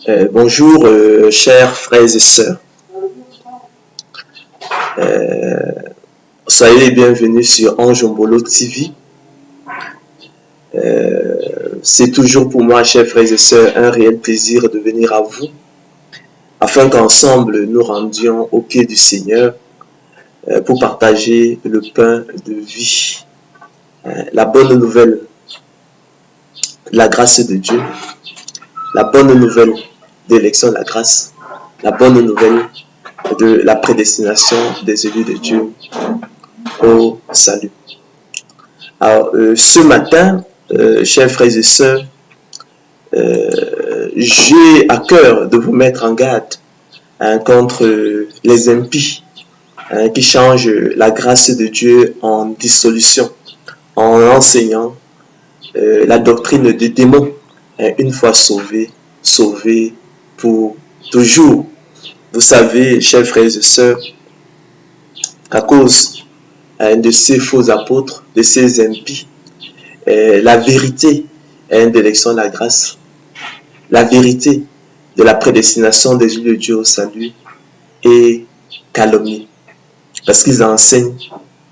Bonjour, chers frères et sœurs. Soyez les bienvenus sur Anjombolo TV. C'est toujours pour moi, chers frères et sœurs, un réel plaisir de venir à vous, afin qu'ensemble nous rendions au pied du Seigneur pour partager le pain de vie. La bonne nouvelle, la grâce de Dieu, la bonne nouvelle d'élection de la grâce, la bonne nouvelle de la prédestination des élus de Dieu au salut. Alors, ce matin, chers frères et sœurs, j'ai à cœur de vous mettre en garde contre les impies qui changent la grâce de Dieu en dissolution, en enseignant la doctrine des démons. Une fois sauvé, sauvé pour toujours. Vous savez, chers frères et sœurs, qu'à cause de ces faux apôtres, de ces impies, la vérité d'élection de la grâce, la vérité de la prédestination des élus de Dieu au salut est calomniée. Parce qu'ils enseignent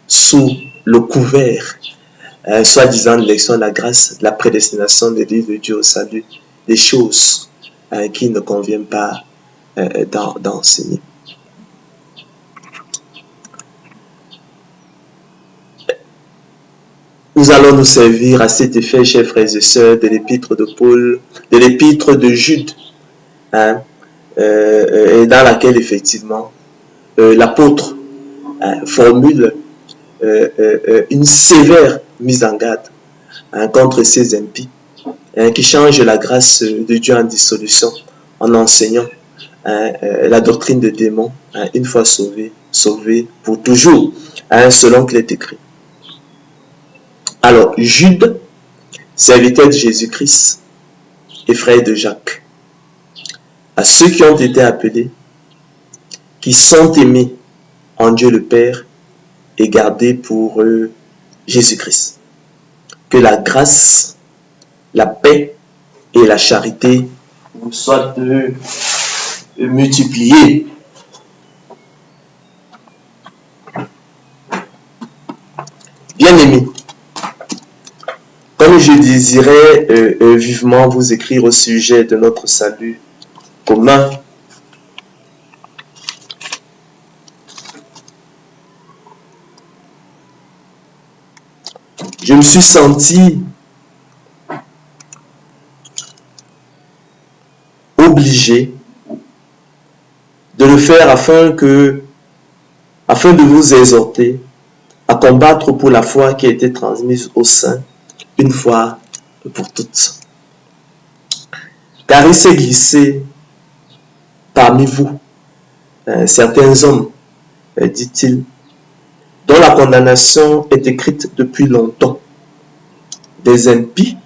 sous le couvert, soi-disant l'élection de la grâce, la prédestination des élus de Dieu au salut, des choses qui ne conviennent pas d'enseigner. Nous allons nous servir à cet effet, chers frères et sœurs, de l'épître de Paul, de l'épître de Jude, dans laquelle effectivement l'apôtre formule une sévère mise en garde contre ces impies qui changent la grâce de Dieu en dissolution en enseignant la doctrine des démons, une fois sauvé, sauvé pour toujours, selon qu'il est écrit. Alors, Jude, serviteur de Jésus-Christ et frère de Jacques, à ceux qui ont été appelés, qui sont aimés en Dieu le Père et gardés pour Jésus-Christ. Que la grâce, la paix et la charité vous soient multipliées. Bien-aimés, comme je désirais vivement vous écrire au sujet de notre salut commun, je me suis senti obligé de le faire afin de vous exhorter à combattre pour la foi qui a été transmise aux saints une fois pour toutes. Car il s'est glissé parmi vous certains hommes, dit-il, dont la condamnation est écrite depuis longtemps, des impies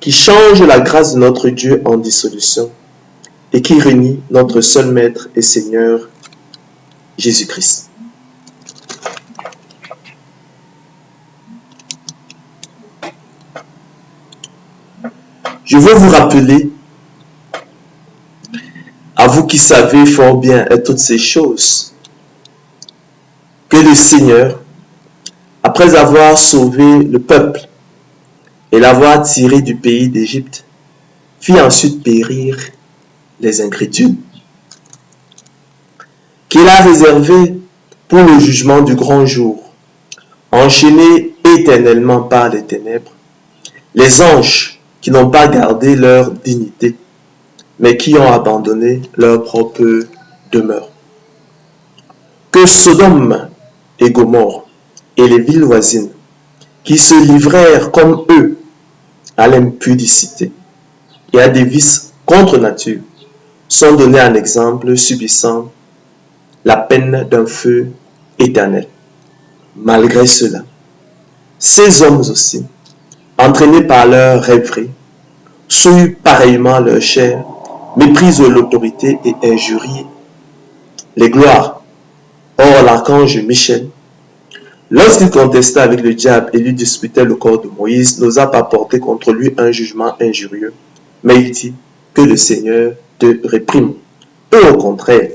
qui changent la grâce de notre Dieu en dissolution et qui renient notre seul Maître et Seigneur, Jésus-Christ. Je veux vous rappeler, à vous qui savez fort bien toutes ces choses, que le Seigneur, après avoir sauvé le peuple et l'avoir tiré du pays d'Égypte, fit ensuite périr les incrédules, qu'il a réservé pour le jugement du grand jour, enchaînés éternellement par les ténèbres, les anges qui n'ont pas gardé leur dignité, mais qui ont abandonné leur propre demeure. Que Sodome et Gomorrhe et les villes voisines, qui se livrèrent comme eux à l'impudicité et à des vices contre nature, sont donnés en exemple, subissant la peine d'un feu éternel. Malgré cela, ces hommes aussi, entraînés par leur rêverie, souillent pareillement leur chair, méprisent l'autorité et injurient les gloires. Or, l'archange Michel, lorsqu'il contesta avec le diable et lui disputait le corps de Moïse, n'osa pas porter contre lui un jugement injurieux. Mais il dit, que le Seigneur te réprime. Eux, au contraire,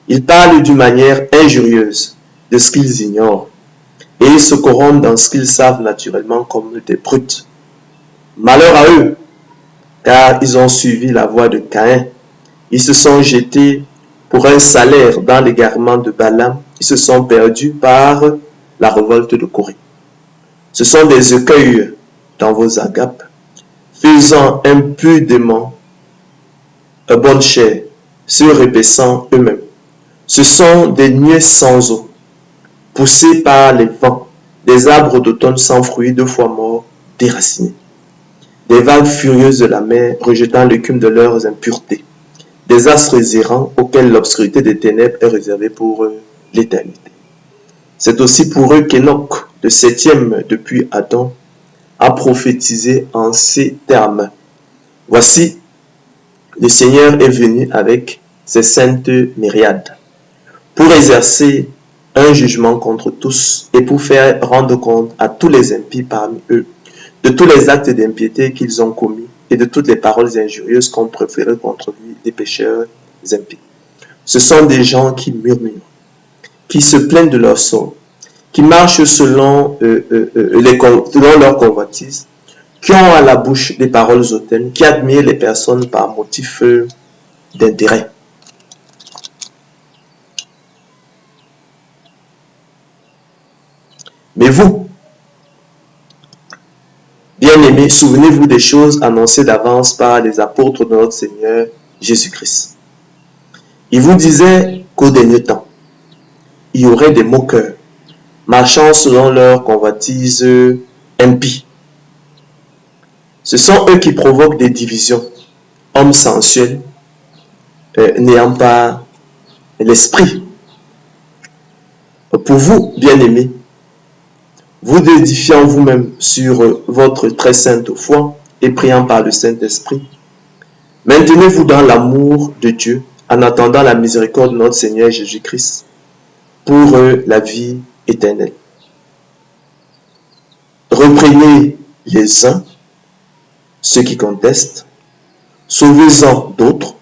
ils parlent d'une manière injurieuse de ce qu'ils ignorent et ils se corrompent dans ce qu'ils savent naturellement comme des brutes. Malheur à eux, car ils ont suivi la voie de Caïn. Ils se sont jetés pour un salaire dans l'égarement de Balaam. Ils se sont perdus par la révolte de Corée. Ce sont des écueils dans vos agapes, faisant impudemment bonne chair, se repaissant eux-mêmes. Ce sont des nuées sans eau, poussés par les vents, des arbres d'automne sans fruits, 2 fois morts, déracinés. Des vagues furieuses de la mer rejetant l'écume de leurs impuretés. Des astres errants auxquels l'obscurité des ténèbres est réservée pour l'éternité. C'est aussi pour eux qu'Enoch, le 7e depuis Adam, a prophétisé en ces termes. Voici, le Seigneur est venu avec ses saintes myriades pour exercer un jugement contre tous et pour faire rendre compte à tous les impies parmi eux de tous les actes d'impiété qu'ils ont commis et de toutes les paroles injurieuses qu'ont proférées contre lui des pécheurs impies. Ce sont des gens qui murmurent, qui se plaignent de leur sort, qui marchent selon leur convoitise, qui ont à la bouche des paroles hautaines, qui admirent les personnes par motif d'intérêt. Mais vous, bien-aimés, souvenez-vous des choses annoncées d'avance par les apôtres de notre Seigneur Jésus-Christ. Ils vous disaient qu'au dernier temps, il y aurait des moqueurs, marchant selon leur convoitise impie. Ce sont eux qui provoquent des divisions, hommes sensuels, n'ayant pas l'esprit. Pour vous, bien-aimés, vous édifiant vous-même sur votre très sainte foi et priant par le Saint-Esprit, maintenez-vous dans l'amour de Dieu en attendant la miséricorde de notre Seigneur Jésus-Christ pour la vie éternelle. Reprenez les uns, ceux qui contestent, sauvez-en d'autres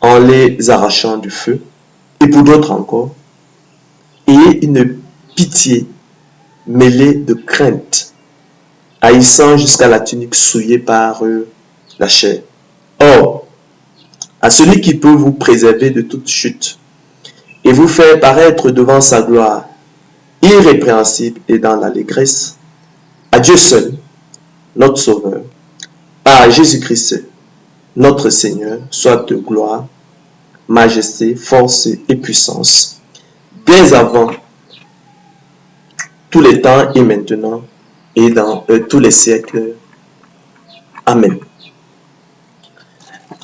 en les arrachant du feu, et pour d'autres encore, ayez une pitié mêlée de crainte, haïssant jusqu'à la tunique souillée par la chair. Or, à celui qui peut vous préserver de toute chute et vous faire paraître devant sa gloire irrépréhensible et dans l'allégresse, à Dieu seul, notre Sauveur, par Jésus-Christ, notre Seigneur, soit de gloire, majesté, force et puissance, dès avant tous les temps et maintenant et dans tous les siècles. Amen.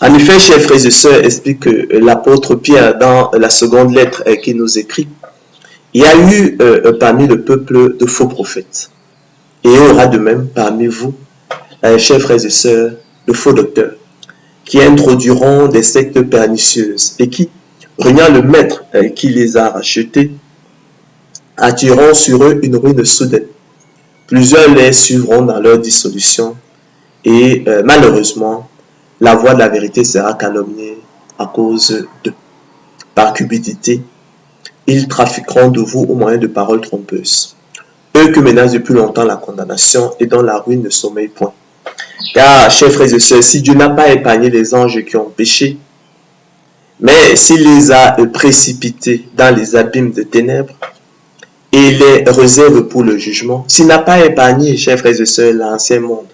En effet, chers frères et sœurs, explique l'apôtre Pierre dans la seconde lettre qu'il nous écrit, il y a eu parmi le peuple de faux prophètes. Et il y aura de même parmi vous, chers frères et sœurs, de faux docteurs, qui introduiront des sectes pernicieuses et qui, reniant le maître qui les a rachetés, attireront sur eux une ruine soudaine. Plusieurs les suivront dans leur dissolution et malheureusement, la voie de la vérité sera calomniée à cause d'eux. Par cupidité, ils trafiqueront de vous au moyen de paroles trompeuses. Eux que menace depuis longtemps la condamnation et dont la ruine ne sommeille point. Car, chers frères et sœurs, si Dieu n'a pas épargné les anges qui ont péché, mais s'il les a précipités dans les abîmes de ténèbres et les réserve pour le jugement, s'il n'a pas épargné, chers frères et sœurs, l'ancien monde,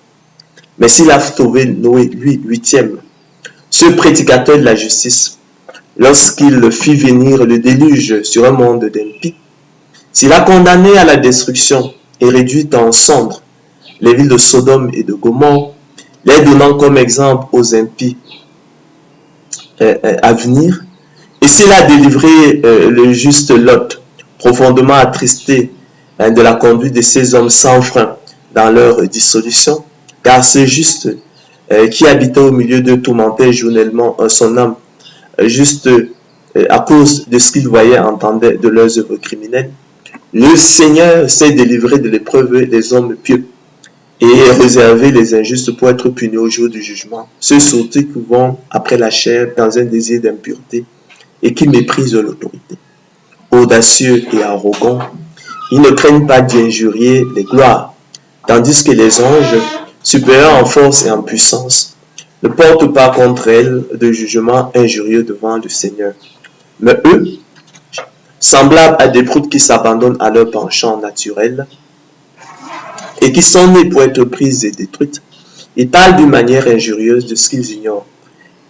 mais s'il a sauvé Noé, lui, 8e, ce prédicateur de la justice, lorsqu'il fit venir le déluge sur un monde d'impies, s'il a condamné à la destruction et réduit en cendres les villes de Sodome et de Gomorrhe, les donnant comme exemple aux impies à venir, et s'il a délivré le juste Lot, profondément attristé de la conduite de ces hommes sans frein dans leur dissolution, car c'est juste qui habitait au milieu d'eux tourmentait journellement son âme, juste à cause de ce qu'il voyait, entendait de leurs œuvres criminelles. Le Seigneur s'est délivré de l'épreuve des hommes pieux et réserver les injustes pour être punis au jour du jugement, ceux surtout qui vont après la chair dans un désir d'impureté et qui méprisent l'autorité. Audacieux et arrogants, ils ne craignent pas d'injurier les gloires, tandis que les anges, supérieurs en force et en puissance, ne portent pas contre elles de jugement injurieux devant le Seigneur. Mais eux, semblables à des proutes qui s'abandonnent à leur penchant naturel et qui sont nés pour être prises et détruites, ils parlent d'une manière injurieuse de ce qu'ils ignorent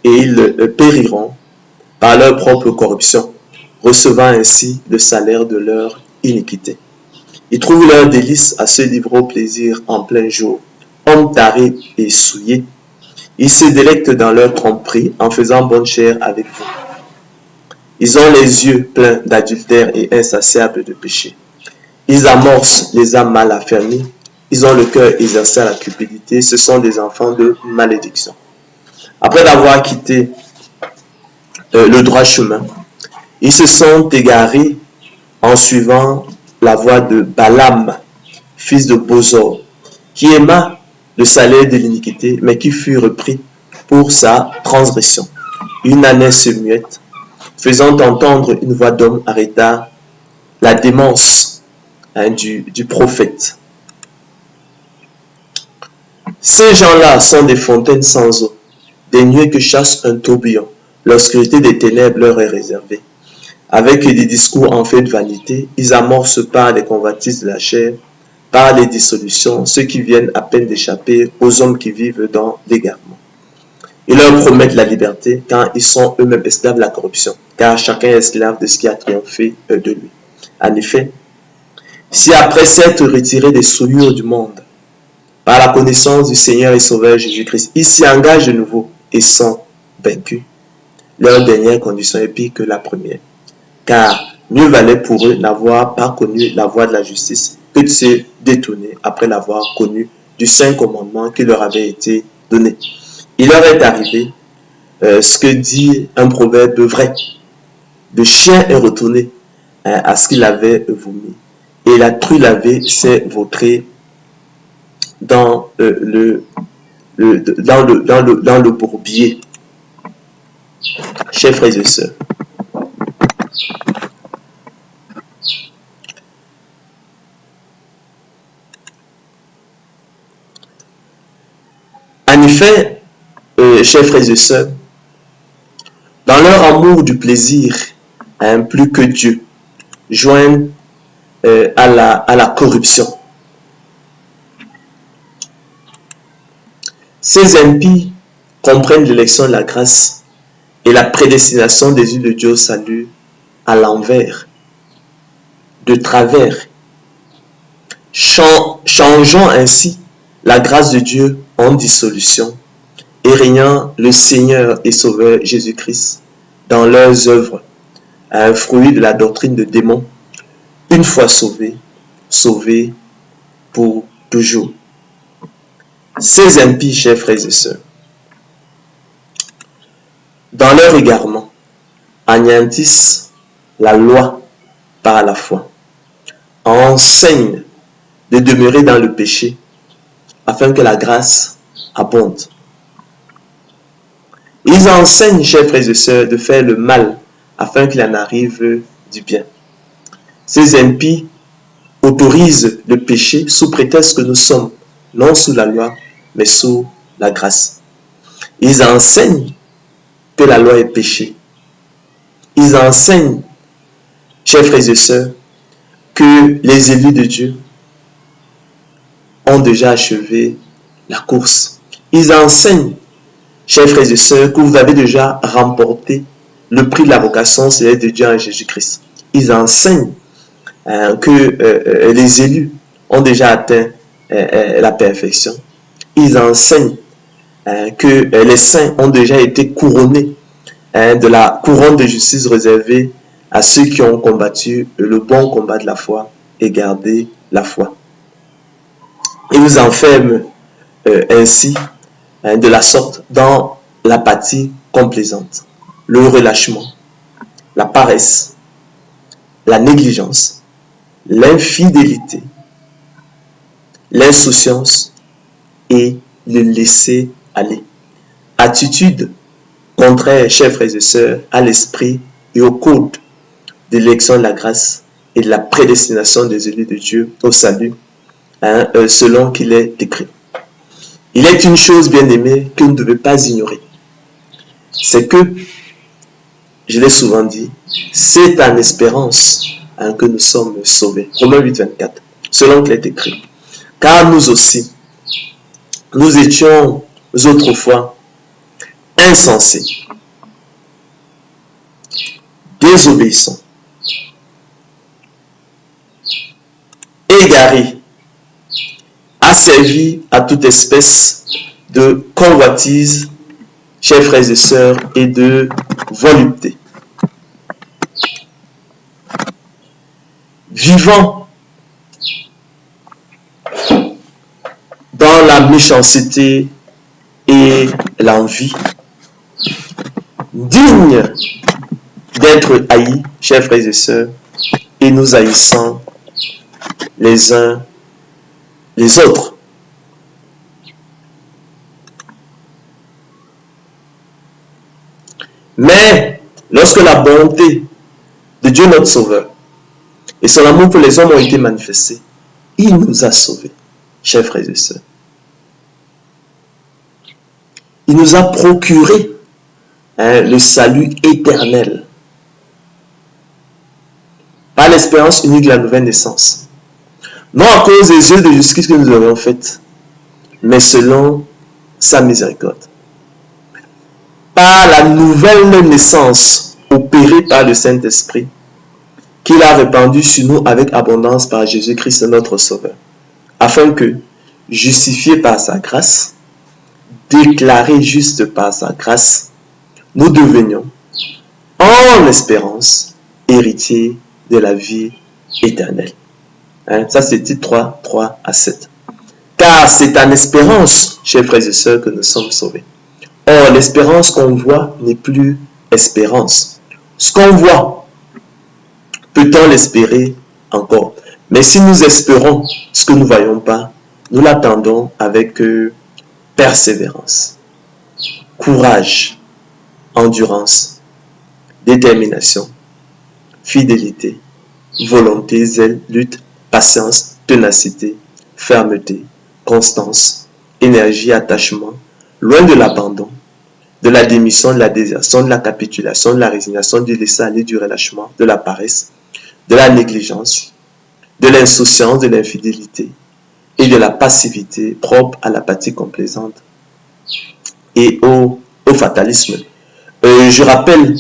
et ils périront par leur propre corruption, recevant ainsi le salaire de leur iniquité. Ils trouvent leur délice à se livrer au plaisir en plein jour. Hommes tarés et souillés, ils se délectent dans leur tromperie en faisant bonne chère avec vous. Ils ont les yeux pleins d'adultère et insatiables de péché. Ils amorcent les âmes mal affermies. Ils ont le cœur exercé à la cupidité. Ce sont des enfants de malédiction. Après avoir quitté le droit chemin, ils se sont égarés en suivant la voie de Balaam, fils de Bosor, qui aima le salaire de l'iniquité, mais qui fut repris pour sa transgression. Une ânesse muette, faisant entendre une voix d'homme, arrêta la démence du prophète. Ces gens-là sont des fontaines sans eau, des nuées que chasse un tourbillon. L'obscurité des ténèbres leur est réservée. Avec des discours en fait de vanité, ils amorcent par les convoitises de la chair, par les dissolutions, ceux qui viennent à peine d'échapper aux hommes qui vivent dans l'égarement. Ils leur promettent la liberté quand ils sont eux-mêmes esclaves de la corruption, car chacun est esclave de ce qui a triomphé de lui. En effet, si après s'être retirés des souillures du monde, par la connaissance du Seigneur et Sauveur Jésus-Christ, ils s'y engagent de nouveau et sont vaincus, leur dernière condition est pire que la première. Car mieux valait pour eux n'avoir pas connu la voie de la justice que de se détourner après l'avoir connu du saint commandement qui leur avait été donné. Il leur est arrivé ce que dit un proverbe vrai. Le chien est retourné à ce qu'il avait vomi et la truie lavée s'est vautrée dans le bourbier. Chers frères et sœurs, en effet, chers frères et sœurs, dans leur amour du plaisir, plus que Dieu, joignent à la corruption. Ces impies comprennent l'élection de la grâce et la prédestination des yeux de Dieu au salut à l'envers, de travers, changeant ainsi la grâce de Dieu en dissolution et régnant le Seigneur et Sauveur Jésus-Christ dans leurs œuvres, un fruit de la doctrine de démons, une fois sauvés, sauvés pour toujours. Ces impies, chers frères et sœurs, dans leur égarement, anéantissent la loi par la foi, enseignent de demeurer dans le péché afin que la grâce abonde. Ils enseignent, chers frères et sœurs, de faire le mal afin qu'il en arrive du bien. Ces impies autorisent le péché sous prétexte que nous sommes non sous la loi, mais sous la grâce. Ils enseignent que la loi est péché. Ils enseignent, chers frères et sœurs, que les élus de Dieu ont déjà achevé la course. Ils enseignent, chers frères et sœurs, que vous avez déjà remporté le prix de la vocation céleste de Dieu en Jésus-Christ. Ils enseignent que les élus ont déjà atteint la perfection. Ils enseignent que les saints ont déjà été couronnés de la couronne de justice réservée à ceux qui ont combattu le bon combat de la foi et gardé la foi. Ils vous enferment ainsi de la sorte dans l'apathie complaisante, le relâchement, la paresse, la négligence, l'infidélité, l'insouciance et le laisser aller. Attitude contraire, chers frères et sœurs, à l'esprit et au code de l'élection de la grâce et de la prédestination des élus de Dieu au salut, selon qu'il est écrit. Il est une chose, bien aimée, que vous ne devez pas ignorer. C'est que, je l'ai souvent dit, c'est en espérance que nous sommes sauvés. Romains 8, 24, selon qu'il est écrit. Car nous aussi, nous étions autrefois insensés, désobéissants, égarés, asservis à toute espèce de convoitise, chers frères et sœurs, et de volupté. Vivant dans la méchanceté et l'envie, digne d'être haïs, chers frères et sœurs, et nous haïssant les uns les autres. Mais lorsque la bonté de Dieu notre Sauveur et son amour pour les hommes ont été manifestés, il nous a sauvés, chers frères et sœurs. Il nous a procuré le salut éternel par l'espérance unique de la nouvelle naissance. Non à cause des œuvres de justice que nous avons faites, mais selon sa miséricorde. Par la nouvelle naissance opérée par le Saint-Esprit, qu'il a répandu sur nous avec abondance par Jésus-Christ notre Sauveur, afin que, justifiés par sa grâce, déclarés justes par sa grâce, nous devenions, en espérance, héritiers de la vie éternelle. Ça c'est titre 3, 3 à 7. Car c'est en espérance, chers frères et sœurs, que nous sommes sauvés. Or, l'espérance qu'on voit n'est plus espérance. Ce qu'on voit, peut-on l'espérer encore? Mais si nous espérons ce que nous ne voyons pas, nous l'attendons avec persévérance, courage, endurance, détermination, fidélité, volonté, zèle, lutte, patience, ténacité, fermeté, constance, énergie, attachement, loin de l'abandon, de la démission, de la désertion, de la capitulation, de la résignation, du laisser-aller, du relâchement, de la paresse, de la négligence, de l'insouciance, de l'infidélité et de la passivité propre à l'apathie complaisante et au fatalisme. Je rappelle,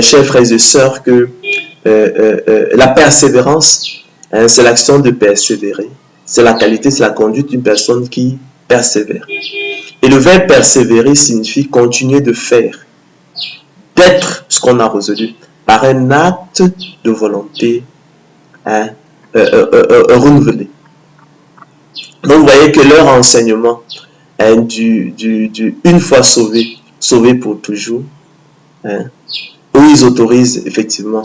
chers frères et sœurs, que la persévérance, c'est l'action de persévérer. C'est la qualité, c'est la conduite d'une personne qui persévère. Et le verbe persévérer signifie continuer de faire, d'être ce qu'on a résolu par un acte de volonté renouvelé. Donc vous voyez que leur enseignement une fois sauvé, sauvé pour toujours, où ils autorisent effectivement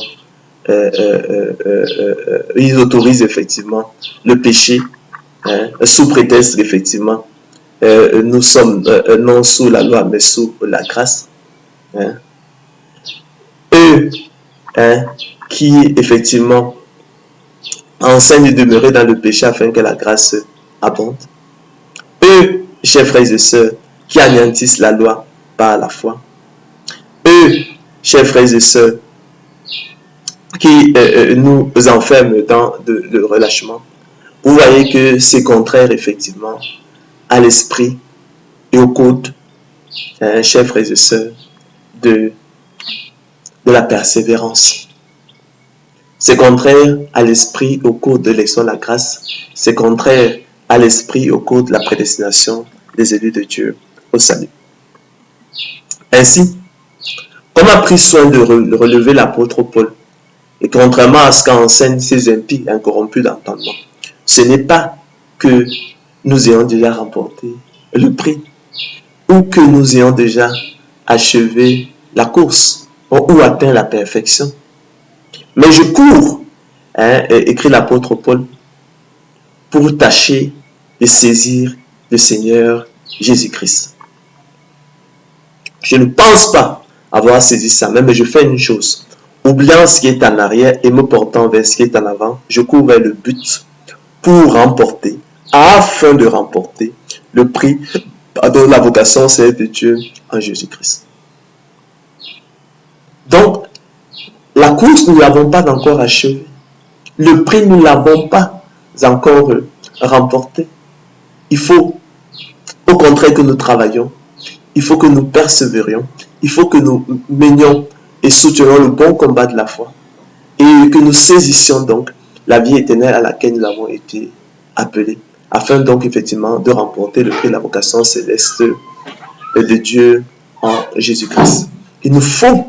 le péché, sous prétexte qu'effectivement nous sommes non sous la loi mais sous la grâce. Eux qui effectivement enseignent de demeurer dans le péché afin que la grâce abonde. Eux, chers frères et sœurs, qui anéantissent la loi par la foi. Eux, chers frères et sœurs, qui nous enferment dans le relâchement. Vous voyez que c'est contraire effectivement à l'esprit et au code, chers frères et sœurs, de la persévérance. C'est contraire à l'esprit, au code de l'élection de la grâce. C'est contraire à l'esprit, au code de la prédestination des élus de Dieu au salut. Ainsi, comme a pris soin de relever l'apôtre Paul, et contrairement à ce qu'enseignent ces impies incorrompus d'entendement, ce n'est pas que nous ayons déjà remporté le prix ou que nous ayons déjà achevé la course ou atteint la perfection. Mais je cours, écrit l'apôtre Paul, pour tâcher de saisir le Seigneur Jésus-Christ. Je ne pense pas avoir saisi ça, mais je fais une chose. Oubliant ce qui est en arrière et me portant vers ce qui est en avant, je cours vers le but pour remporter, afin de remporter le prix de la vocation céleste de Dieu en Jésus-Christ. Donc, la course, nous ne l'avons pas encore achevée. Le prix, nous ne l'avons pas encore remporté. Il faut, au contraire, que nous travaillions. Il faut que nous persévérions. Il faut que nous menions et soutenions le bon combat de la foi. Et que nous saisissions donc la vie éternelle à laquelle nous avons été appelés. Afin donc effectivement de remporter le prix de la vocation céleste de Dieu en Jésus-Christ. Il nous faut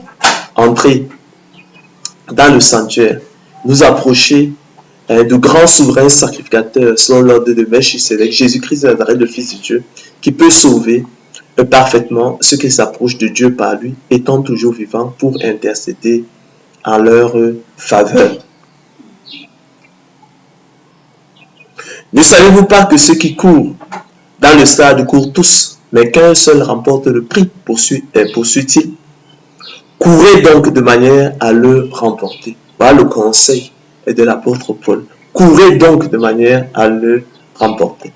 entrer dans le sanctuaire, nous approcher de grands souverains sacrificateurs selon l'ordre de Melchisédek, Jésus-Christ de Nazareth, le Fils de Dieu, qui peut sauver parfaitement ceux qui s'approchent de Dieu par lui, étant toujours vivant pour intercéder en leur faveur. Ne savez-vous pas que ceux qui courent dans le stade courent tous, mais qu'un seul remporte le prix, poursuit-il? Courez donc de manière à le remporter. Voilà le conseil de l'apôtre Paul. Courez donc de manière à le remporter.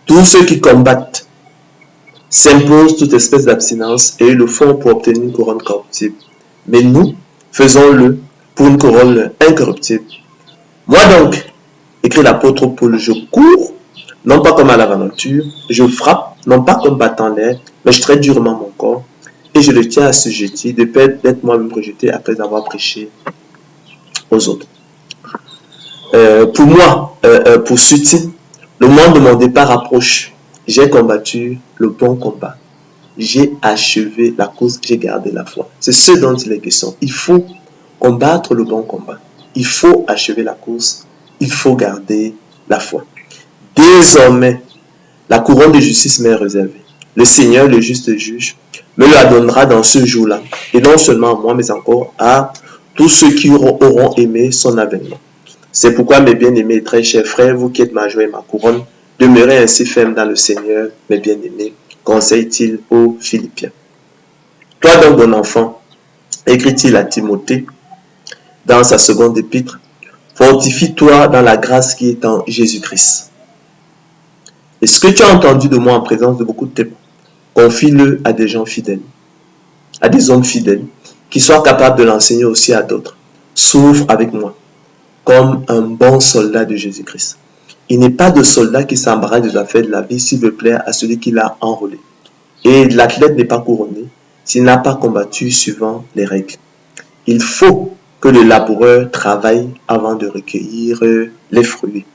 Tous ceux qui combattent s'imposent toute espèce d'abstinence et le font pour obtenir une couronne corruptible. Mais nous, faisons-le pour une couronne incorruptible. Moi donc, écrit l'apôtre Paul, je cours, non pas comme à l'aventure, je frappe, non pas comme battant l'air, mais je traite durement mon corps, et je le tiens assujetti, de peur d'être moi-même rejeté après avoir prêché aux autres. Pour moi, poursuit-il, le moment de mon départ approche. J'ai combattu le bon combat. J'ai achevé la course, j'ai gardé la foi. C'est ce dont il est question. Il faut combattre le bon combat. Il faut achever la course. Il faut garder la foi. Désormais, la couronne de justice m'est réservée. Le Seigneur, le juste juge, me la donnera dans ce jour-là. Et non seulement à moi, mais encore à tous ceux qui auront aimé son avènement. C'est pourquoi, mes bien-aimés et très chers frères, vous qui êtes ma joie et ma couronne, demeurez ainsi fermes dans le Seigneur, mes bien-aimés, conseille-t-il aux Philippiens. Toi donc, mon enfant, écrit-il à Timothée dans sa seconde épître, fortifie-toi dans la grâce qui est en Jésus-Christ. Et ce que tu as entendu de moi en présence de beaucoup de témoins, confie-le à des gens fidèles, à des hommes fidèles, qui soient capables de l'enseigner aussi à d'autres. Souffre avec moi, comme un bon soldat de Jésus-Christ. Il n'est pas de soldat qui s'embarrasse des affaires de la vie s'il veut plaire à celui qui l'a enrôlé. Et l'athlète n'est pas couronné s'il n'a pas combattu suivant les règles. Il faut que le laboureur travaille avant de recueillir les fruits.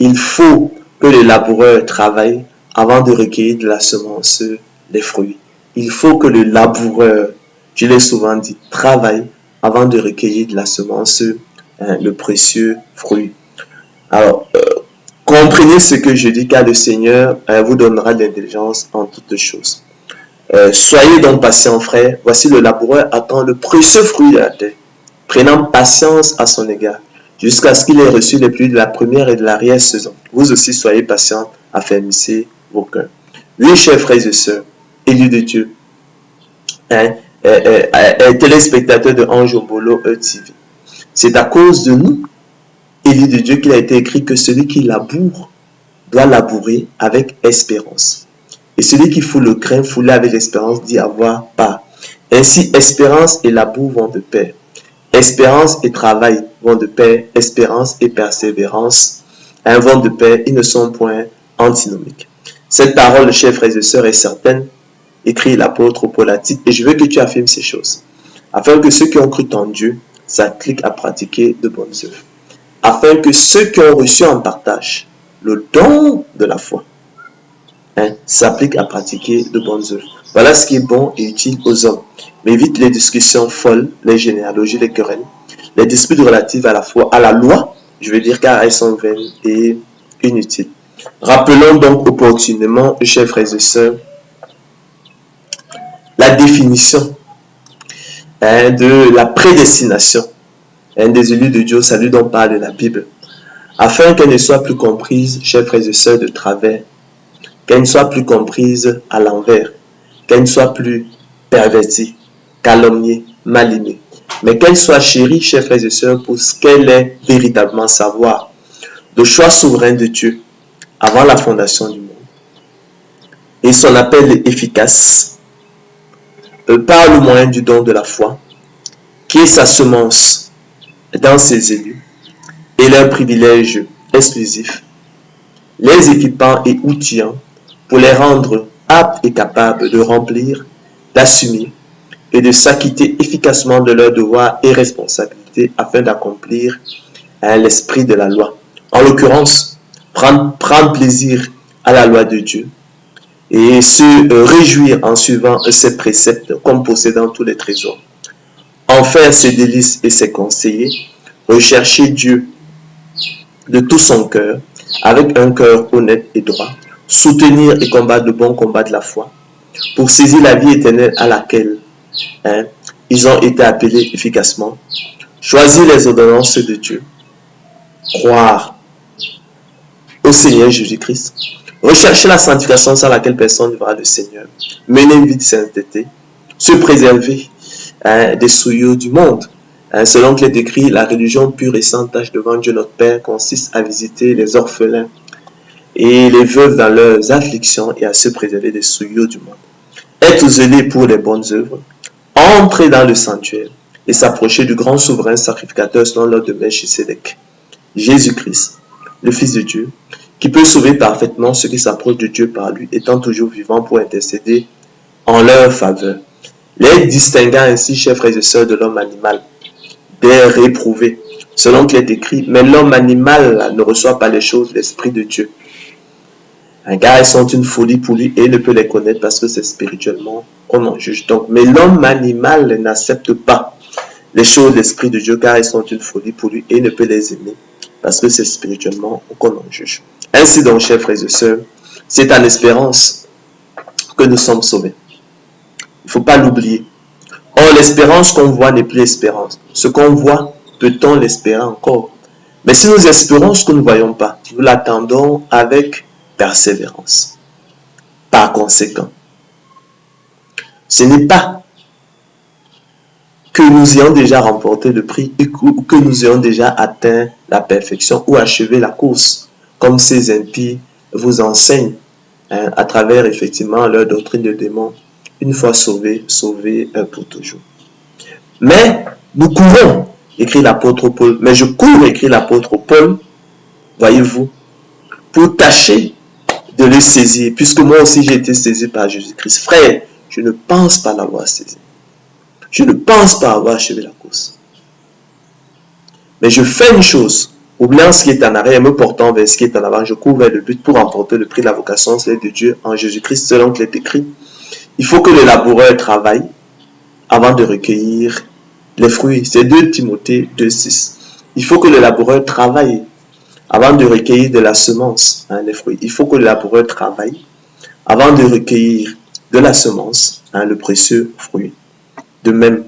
Il faut que le laboureur travaille avant de recueillir de la semence les fruits. Il faut que le laboureur, je l'ai souvent dit, travaille avant de recueillir de la semence le précieux fruit. Alors, comprenez ce que je dis, car le Seigneur vous donnera de l'intelligence en toutes choses. Soyez donc patients, frères. Voici le laboureur attend le précieux fruit de la terre, prenant patience à son égard, jusqu'à ce qu'il ait reçu les pluies de la première et de l'arrière-saison. Vous aussi soyez patients, affermissez vos cœurs. Oui, chers frères et sœurs, élus de Dieu, téléspectateurs de Ange Ombolo TV, c'est à cause de nous, élus de Dieu, qu'il a été écrit que celui qui laboure doit labourer avec espérance. Et celui qui foule le grain, foule avec l'espérance d'y avoir part. Ainsi, espérance et labour vont de pair. Espérance et travail vont de pair. Espérance et persévérance vont de pair. Ils ne sont point antinomiques. Cette parole, chers frères et sœurs, est certaine, écrit l'apôtre Paul à Tite, et je veux que tu affirmes ces choses, afin que ceux qui ont cru en Dieu s'appliquent à pratiquer de bonnes œuvres. Afin que ceux qui ont reçu en partage le don de la foi s'appliquent à pratiquer de bonnes œuvres. Voilà ce qui est bon et utile aux hommes. Mais évite les discussions folles, les généalogies, les querelles, les disputes relatives à la foi, à la loi, je veux dire, car elles sont vaines et inutiles. Rappelons donc opportunément, chers frères et sœurs, la définition de la prédestination des élus de Dieu, salut dont parle la Bible, afin qu'elle ne soit plus comprise, chers frères et sœurs, de travers, qu'elle ne soit plus comprise à l'envers, qu'elle ne soit plus pervertie, calomniée, mal aimée, mais qu'elle soit chérie, chers frères et sœurs, pour ce qu'elle est véritablement savoir, le choix souverain de Dieu avant la fondation du monde. Et son appel est efficace par le moyen du don de la foi, qui est sa semence dans ses élus et leur privilège exclusif, les équipant et outillant pour les rendre aptes et capables de remplir, d'assumer et de s'acquitter efficacement de leurs devoirs et responsabilités afin d'accomplir l'esprit de la loi. En l'occurrence, prendre plaisir à la loi de Dieu et se réjouir en suivant ses préceptes comme possédant tous les trésors. En faire ses délices et ses conseillers, rechercher Dieu de tout son cœur, avec un cœur honnête et droit, soutenir et combattre le bon combat de la foi, pour saisir la vie éternelle à laquelle ils ont été appelés efficacement, choisir les ordonnances de Dieu, croire au Seigneur Jésus-Christ, rechercher la sanctification sans laquelle personne ne verra le Seigneur, mener une vie de sainteté, se préserver des souillures du monde. Selon qu'il est écrit, la religion pure et sans tache devant Dieu notre Père consiste à visiter les orphelins et les veuves dans leurs afflictions et à se préserver des souillures du monde. Être zélé pour les bonnes œuvres, entrer dans le sanctuaire et s'approcher du grand souverain sacrificateur selon l'ordre de Melchisédek, Jésus-Christ, le Fils de Dieu, qui peut sauver parfaitement ceux qui s'approchent de Dieu par lui, étant toujours vivant pour intercéder en leur faveur. Les distinguant ainsi, chers frères et sœurs, de l'homme animal, des réprouvés, selon qu'il est écrit, mais l'homme animal ne reçoit pas les choses de l'Esprit de Dieu. Car elles sont une folie pour lui et il ne peut les connaître parce que c'est spirituellement qu'on en juge. Donc, mais l'homme animal n'accepte pas les choses de l'Esprit de Dieu car elles sont une folie pour lui et il ne peut les aimer parce que c'est spirituellement qu'on en juge. Ainsi donc, chers frères et sœurs, c'est en espérance que nous sommes sauvés. Il ne faut pas l'oublier. Or, l'espérance qu'on voit n'est plus espérance. Ce qu'on voit, peut-on l'espérer encore? Mais si nous espérons ce que nous ne voyons pas, nous l'attendons avec persévérance. Par conséquent, ce n'est pas que nous ayons déjà remporté le prix et que nous ayons déjà atteint la perfection ou achevé la course, comme ces impies vous enseignent à travers effectivement leur doctrine de démon. Une fois sauvé, sauvé pour toujours. Mais nous courons, écrit l'apôtre Paul. Mais je cours, écrit l'apôtre Paul, voyez-vous, pour tâcher de le saisir, puisque moi aussi j'ai été saisi par Jésus-Christ. Frère, je ne pense pas l'avoir saisi. Je ne pense pas avoir achevé la course. Mais je fais une chose, oubliant ce qui est en arrière, me portant vers ce qui est en avant, je cours vers le but pour remporter le prix de la vocation de Dieu en Jésus-Christ, selon qu'il est écrit. Il faut que le laboureur travaille avant de recueillir les fruits. C'est 2 Timothée 2,6. Il faut que le laboureur travaille avant de recueillir de la semence, les fruits. Il faut que le laboureur travaille avant de recueillir de la semence, le précieux fruit. De même,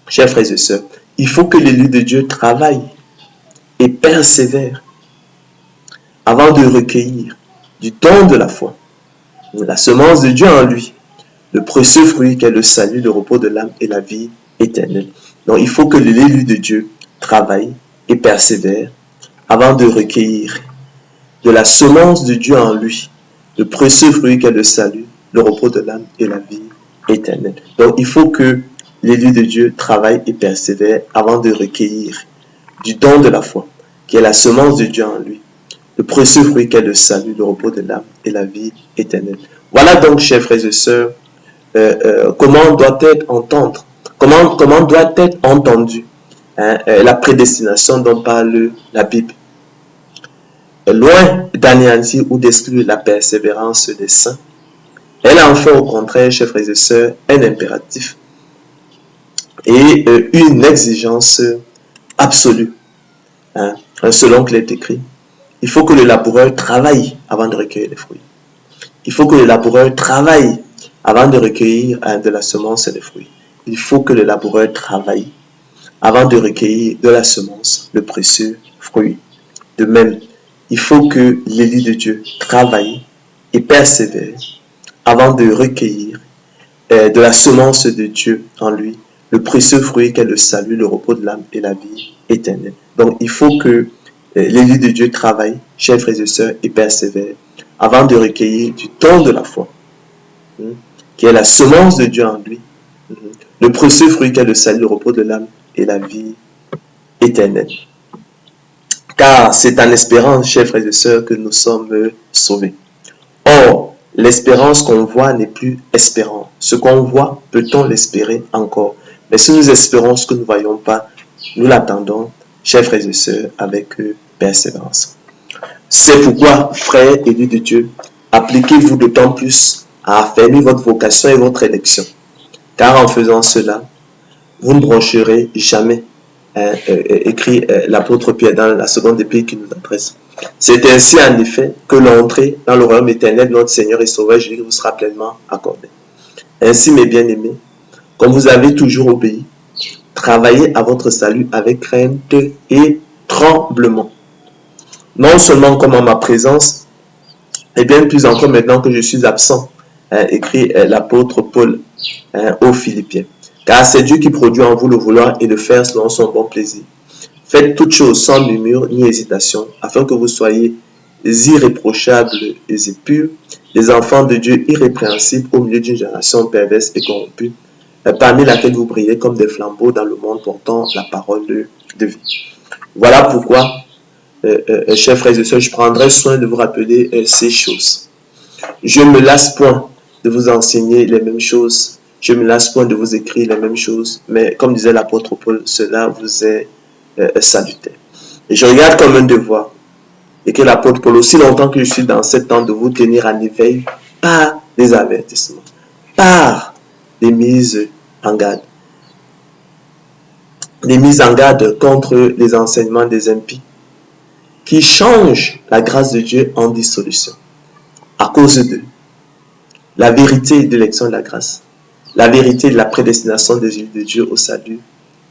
chers frères et sœurs, il faut que l'élu de Dieu travaille et persévère avant de recueillir du don de la foi, la semence de Dieu en lui, le précieux fruit qu'est le salut, le repos de l'âme et la vie éternelle. Donc il faut que l'élu de Dieu travaille et persévère avant de recueillir de la semence de Dieu en lui, le précieux fruit qu'est le salut, le repos de l'âme et la vie éternelle. Donc il faut que l'élu de Dieu travaille et persévère avant de recueillir du don de la foi, qui est la semence de Dieu en lui, le précieux fruit qu'est le salut, le repos de l'âme et la vie éternelle. Voilà donc, chers frères et sœurs, comment doit être entendue la prédestination dont parle la Bible. Loin d'anéantir ou d'exclure la persévérance des saints, elle en fait au contraire, chers frères et sœurs, un impératif et une exigence absolue. Selon qu'il est écrit, il faut que le laboureur travaille avant de recueillir les fruits. Il faut que le laboureur travaille avant de recueillir de la semence et des fruits. Il faut que le laboureur travaille avant de recueillir de la semence le précieux fruit. De même, il faut que l'élu de Dieu travaille et persévère avant de recueillir de la semence de Dieu en lui, le précieux fruit qu'est le salut, le repos de l'âme et la vie éternelle. Donc, il faut que l'élu de Dieu travaille, chers frères et sœurs, et persévère avant de recueillir du don de la foi, qui est la semence de Dieu en lui, le précieux fruit qu'est le salut, le repos de l'âme et la vie éternelle. Car c'est en espérant, chers frères et sœurs, que nous sommes sauvés. Or, l'espérance qu'on voit n'est plus espérant. Ce qu'on voit, peut-on l'espérer encore? Mais si nous espérons ce que nous ne voyons pas, nous l'attendons, chers frères et sœurs, avec persévérance. C'est pourquoi, frères élus de Dieu, appliquez-vous d'autant plus à affermir votre vocation et votre élection. Car en faisant cela, vous ne broncherez jamais, écrit l'apôtre Pierre dans la seconde épître qu'il nous adresse. C'est ainsi en effet que l'entrée dans le royaume éternel de notre Seigneur et Sauveur Jésus vous sera pleinement accordée. Ainsi, mes bien-aimés, comme vous avez toujours obéi, travaillez à votre salut avec crainte et tremblement. Non seulement comme en ma présence, et bien plus encore maintenant que je suis absent, écrit l'apôtre Paul aux Philippiens. Car c'est Dieu qui produit en vous le vouloir et le faire selon son bon plaisir. Faites toutes choses sans murmure ni hésitation, afin que vous soyez irréprochables et purs, les enfants de Dieu irrépréhensibles au milieu d'une génération perverse et corrompue, parmi laquelle vous brillez comme des flambeaux dans le monde portant la parole de vie. Voilà pourquoi, chers frères et sœurs, je prendrai soin de vous rappeler ces choses. Je ne me lasse point de vous enseigner les mêmes choses, je ne me lasse point de vous écrire les mêmes choses, mais comme disait l'apôtre Paul, cela vous est salutaire. Et je regarde comme un devoir, et que l'apôtre Paul, aussi longtemps que je suis dans ce temps, de vous tenir en éveil par des avertissements, par des mises en garde. Des mises en garde contre les enseignements des impies qui changent la grâce de Dieu en dissolution à cause d'eux. La vérité de l'élection de la grâce, la vérité de la prédestination des élus de Dieu au salut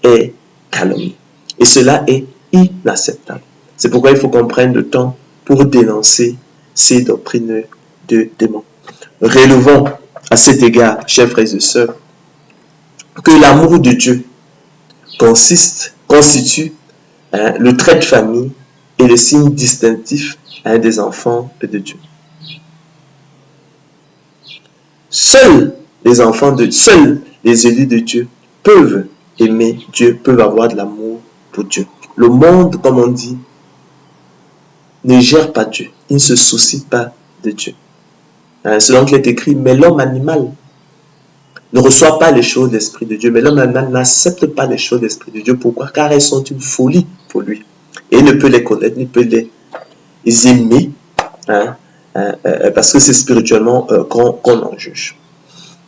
est calomnie. Et cela est inacceptable. C'est pourquoi il faut qu'on prenne le temps pour dénoncer ces doctrines de démons. Relevons à cet égard, chers frères et sœurs, que l'amour de Dieu constitue le trait de famille et le signe distinctif des enfants de Dieu. Seuls les élus de Dieu peuvent aimer Dieu, peuvent avoir de l'amour pour Dieu. Le monde, comme on dit, ne gère pas Dieu. Il ne se soucie pas de Dieu. Selon qu'il est écrit, mais l'homme animal ne reçoit pas les choses de l'Esprit de Dieu. Mais l'homme animal n'accepte pas les choses de l'Esprit de Dieu. Pourquoi? Car elles sont une folie pour lui. Et il ne peut les connaître, il ne peut les aimer, parce que c'est spirituellement qu'on en juge.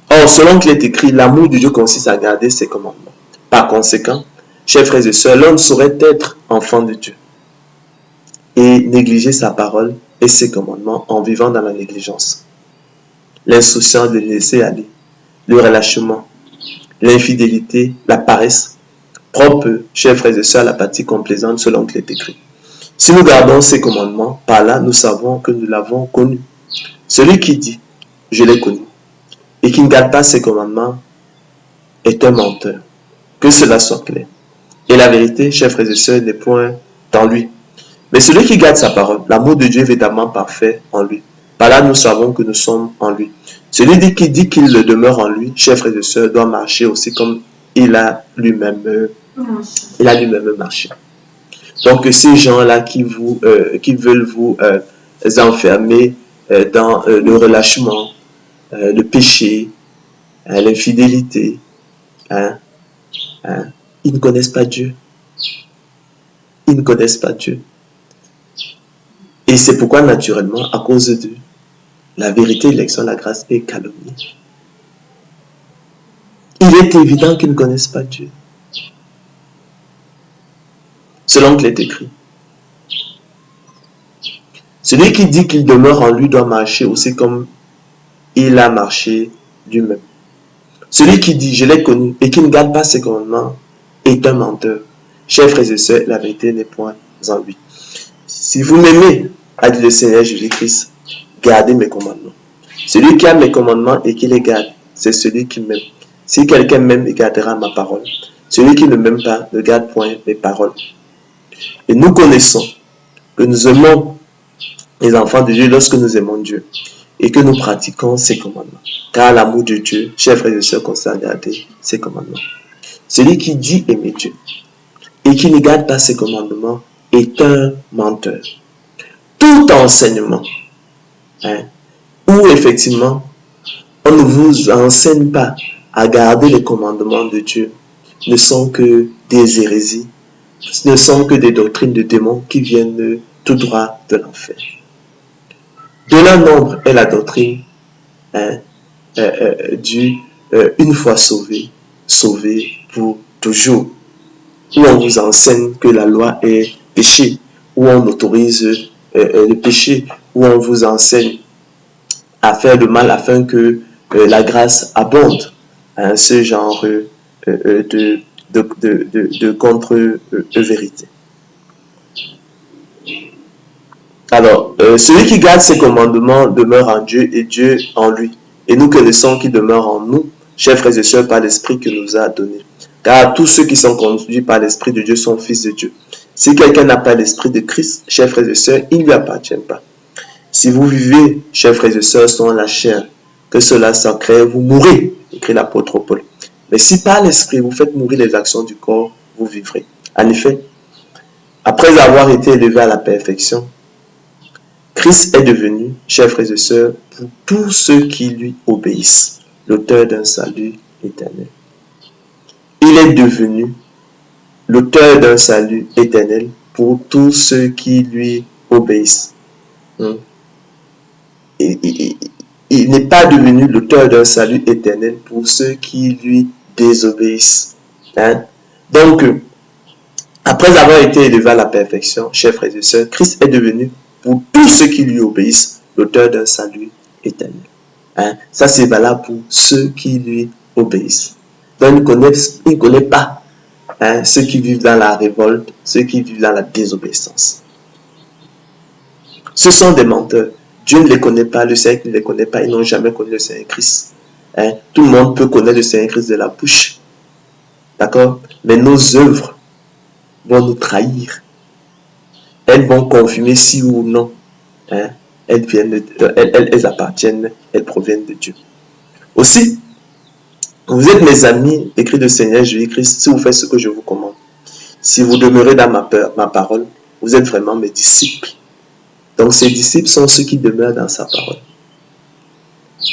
Or, selon qu'il est écrit, l'amour de Dieu consiste à garder ses commandements. Par conséquent, chers frères et sœurs, l'homme saurait être enfant de Dieu et négliger sa parole et ses commandements en vivant dans la négligence, l'insouciance de laisser aller, le relâchement, l'infidélité, la paresse, propre, chers frères et sœurs, à l'apathie complaisante selon qu'il est écrit. Si nous gardons ces commandements, par là, nous savons que nous l'avons connu. Celui qui dit, je l'ai connu, et qui ne garde pas ses commandements, est un menteur. Que cela soit clair. Et la vérité, chers frères et sœurs, n'est point dans lui. Mais celui qui garde sa parole, l'amour de Dieu est évidemment parfait en lui. Par là, nous savons que nous sommes en lui. Celui qui dit qu'il demeure en lui, chers frères et sœurs, doit marcher aussi comme il a lui-même marché. Donc, ces gens-là qui veulent vous enfermer dans le relâchement, le péché, l'infidélité, ils ne connaissent pas Dieu. Ils ne connaissent pas Dieu. Et c'est pourquoi, naturellement, à cause de la vérité, l'élection de la grâce est calomniée. Il est évident qu'ils ne connaissent pas Dieu. Selon qu'il est écrit. Celui qui dit qu'il demeure en lui doit marcher aussi comme il a marché lui-même. Celui qui dit, je l'ai connu, et qui ne garde pas ses commandements, est un menteur. Chers frères et sœurs, la vérité n'est point en lui. Si vous m'aimez, a dit le Seigneur Jésus-Christ, gardez mes commandements. Celui qui a mes commandements et qui les garde, c'est celui qui m'aime. Si quelqu'un m'aime, il gardera ma parole. Celui qui ne m'aime pas ne garde point mes paroles. Et nous connaissons que nous aimons les enfants de Dieu lorsque nous aimons Dieu et que nous pratiquons ses commandements. Car l'amour de Dieu, chers frères et sœurs, consiste à garder ses commandements. Celui qui dit aimer Dieu et qui ne garde pas ses commandements est un menteur. Tout enseignement, où effectivement on ne vous enseigne pas à garder les commandements de Dieu, ne sont que des hérésies, ne sont que des doctrines de démons qui viennent tout droit de l'enfer. De leur nombre est la doctrine du une fois sauvé, sauvé pour toujours, où on vous enseigne que la loi est péché, où on autorise le péché, où on vous enseigne à faire le mal afin que la grâce abonde. Ce genre de contre-vérité. Alors, celui qui garde ses commandements demeure en Dieu et Dieu en lui. Et nous connaissons qu'il demeure en nous, chers frères et sœurs, par l'Esprit qu'il nous a donné. Car tous ceux qui sont conduits par l'Esprit de Dieu sont fils de Dieu. Si quelqu'un n'a pas l'Esprit de Christ, chers frères et sœurs, il ne lui appartient pas. Si vous vivez, chers frères et sœurs, selon la chair, que cela s'en crée, vous mourrez, écrit l'apôtre Paul. Mais si par l'Esprit vous faites mourir les actions du corps, vous vivrez. En effet, après avoir été élevé à la perfection, Christ est devenu, chers frères et sœurs, pour tous ceux qui lui obéissent, l'auteur d'un salut éternel. Il est devenu l'auteur d'un salut éternel pour tous ceux qui lui obéissent. Il n'est pas devenu l'auteur d'un salut éternel pour ceux qui lui désobéissent. Donc, après avoir été élevé à la perfection, chers frères et sœurs, Christ est devenu pour tous ceux qui lui obéissent l'auteur d'un salut éternel. Ça, c'est valable pour ceux qui lui obéissent. Donc, il ne connaît pas ceux qui vivent dans la révolte, ceux qui vivent dans la désobéissance. Ce sont des menteurs. Dieu ne les connaît pas, le Seigneur ne les connaît pas, ils n'ont jamais connu le Seigneur Christ. Tout le monde peut connaître le Seigneur Christ de la bouche. D'accord? Mais nos œuvres vont nous trahir. Elles vont confirmer si ou non. Elles appartiennent, elles proviennent de Dieu. Aussi, vous êtes mes amis, écrit le Seigneur Jésus-Christ, si vous faites ce que je vous commande. Si vous demeurez dans ma parole, vous êtes vraiment mes disciples. Donc ces disciples sont ceux qui demeurent dans sa parole.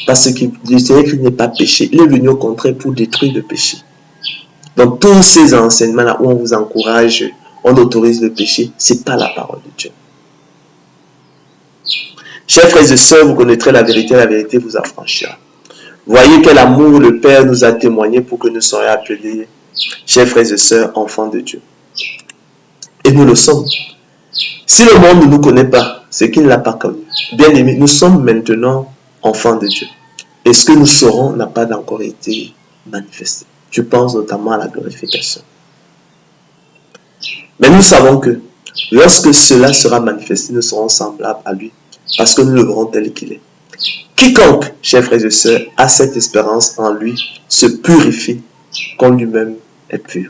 Parce que le Seigneur Christ n'est pas péché. Il est venu au contraire pour détruire le péché. Donc tous ces enseignements-là où on vous encourage, on autorise le péché, ce n'est pas la parole de Dieu. Chers frères et sœurs, vous connaîtrez la vérité vous affranchira. Voyez quel amour le Père nous a témoigné pour que nous soyons appelés, chers frères et sœurs, enfants de Dieu. Et nous le sommes. Si le monde ne nous connaît pas, c'est qu'il ne l'a pas connu. Bien aimé, nous sommes maintenant enfants de Dieu. Et ce que nous serons n'a pas encore été manifesté. Je pense notamment à la glorification. Mais nous savons que lorsque cela sera manifesté, nous serons semblables à lui, parce que nous le verrons tel qu'il est. Quiconque, chers frères et sœurs, a cette espérance en lui, se purifie comme lui-même est pur.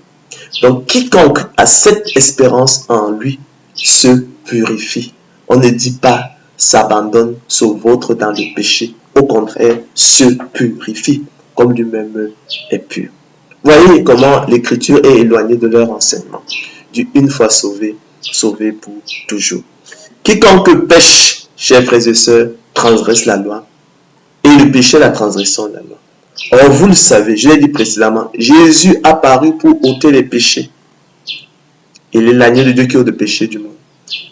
Donc, quiconque a cette espérance en lui, se purifie. On ne dit pas s'abandonne, se vautre dans le péché. Au contraire, se purifie comme lui-même est pur. Voyez comment l'écriture est éloignée de leur enseignement. Du une fois sauvé, sauvé pour toujours. Quiconque pêche, chers frères et sœurs, transgresse la loi. Et le péché est la transgression de la loi. Or, vous le savez, je l'ai dit précédemment, Jésus a paru pour ôter les péchés. Il est l'agneau de Dieu qui ôte le péché du monde.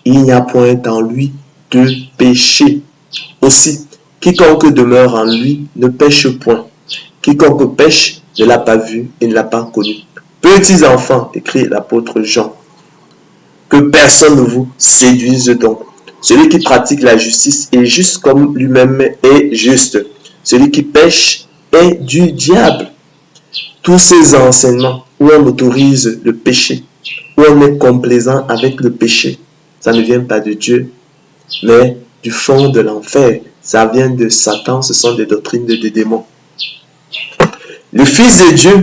Il n'y a point en lui de péché. Aussi, quiconque demeure en lui ne pêche point. Quiconque pêche ne l'a pas vu et ne l'a pas connu. Petits enfants, écrit l'apôtre Jean, que personne ne vous séduise donc. Celui qui pratique la justice est juste comme lui-même est juste. Celui qui pêche est du diable. Tous ces enseignements où on autorise le péché, où on est complaisant avec le péché, ça ne vient pas de Dieu, mais du fond de l'enfer. ça vient de Satan, ce sont des doctrines de démons. Le Fils de Dieu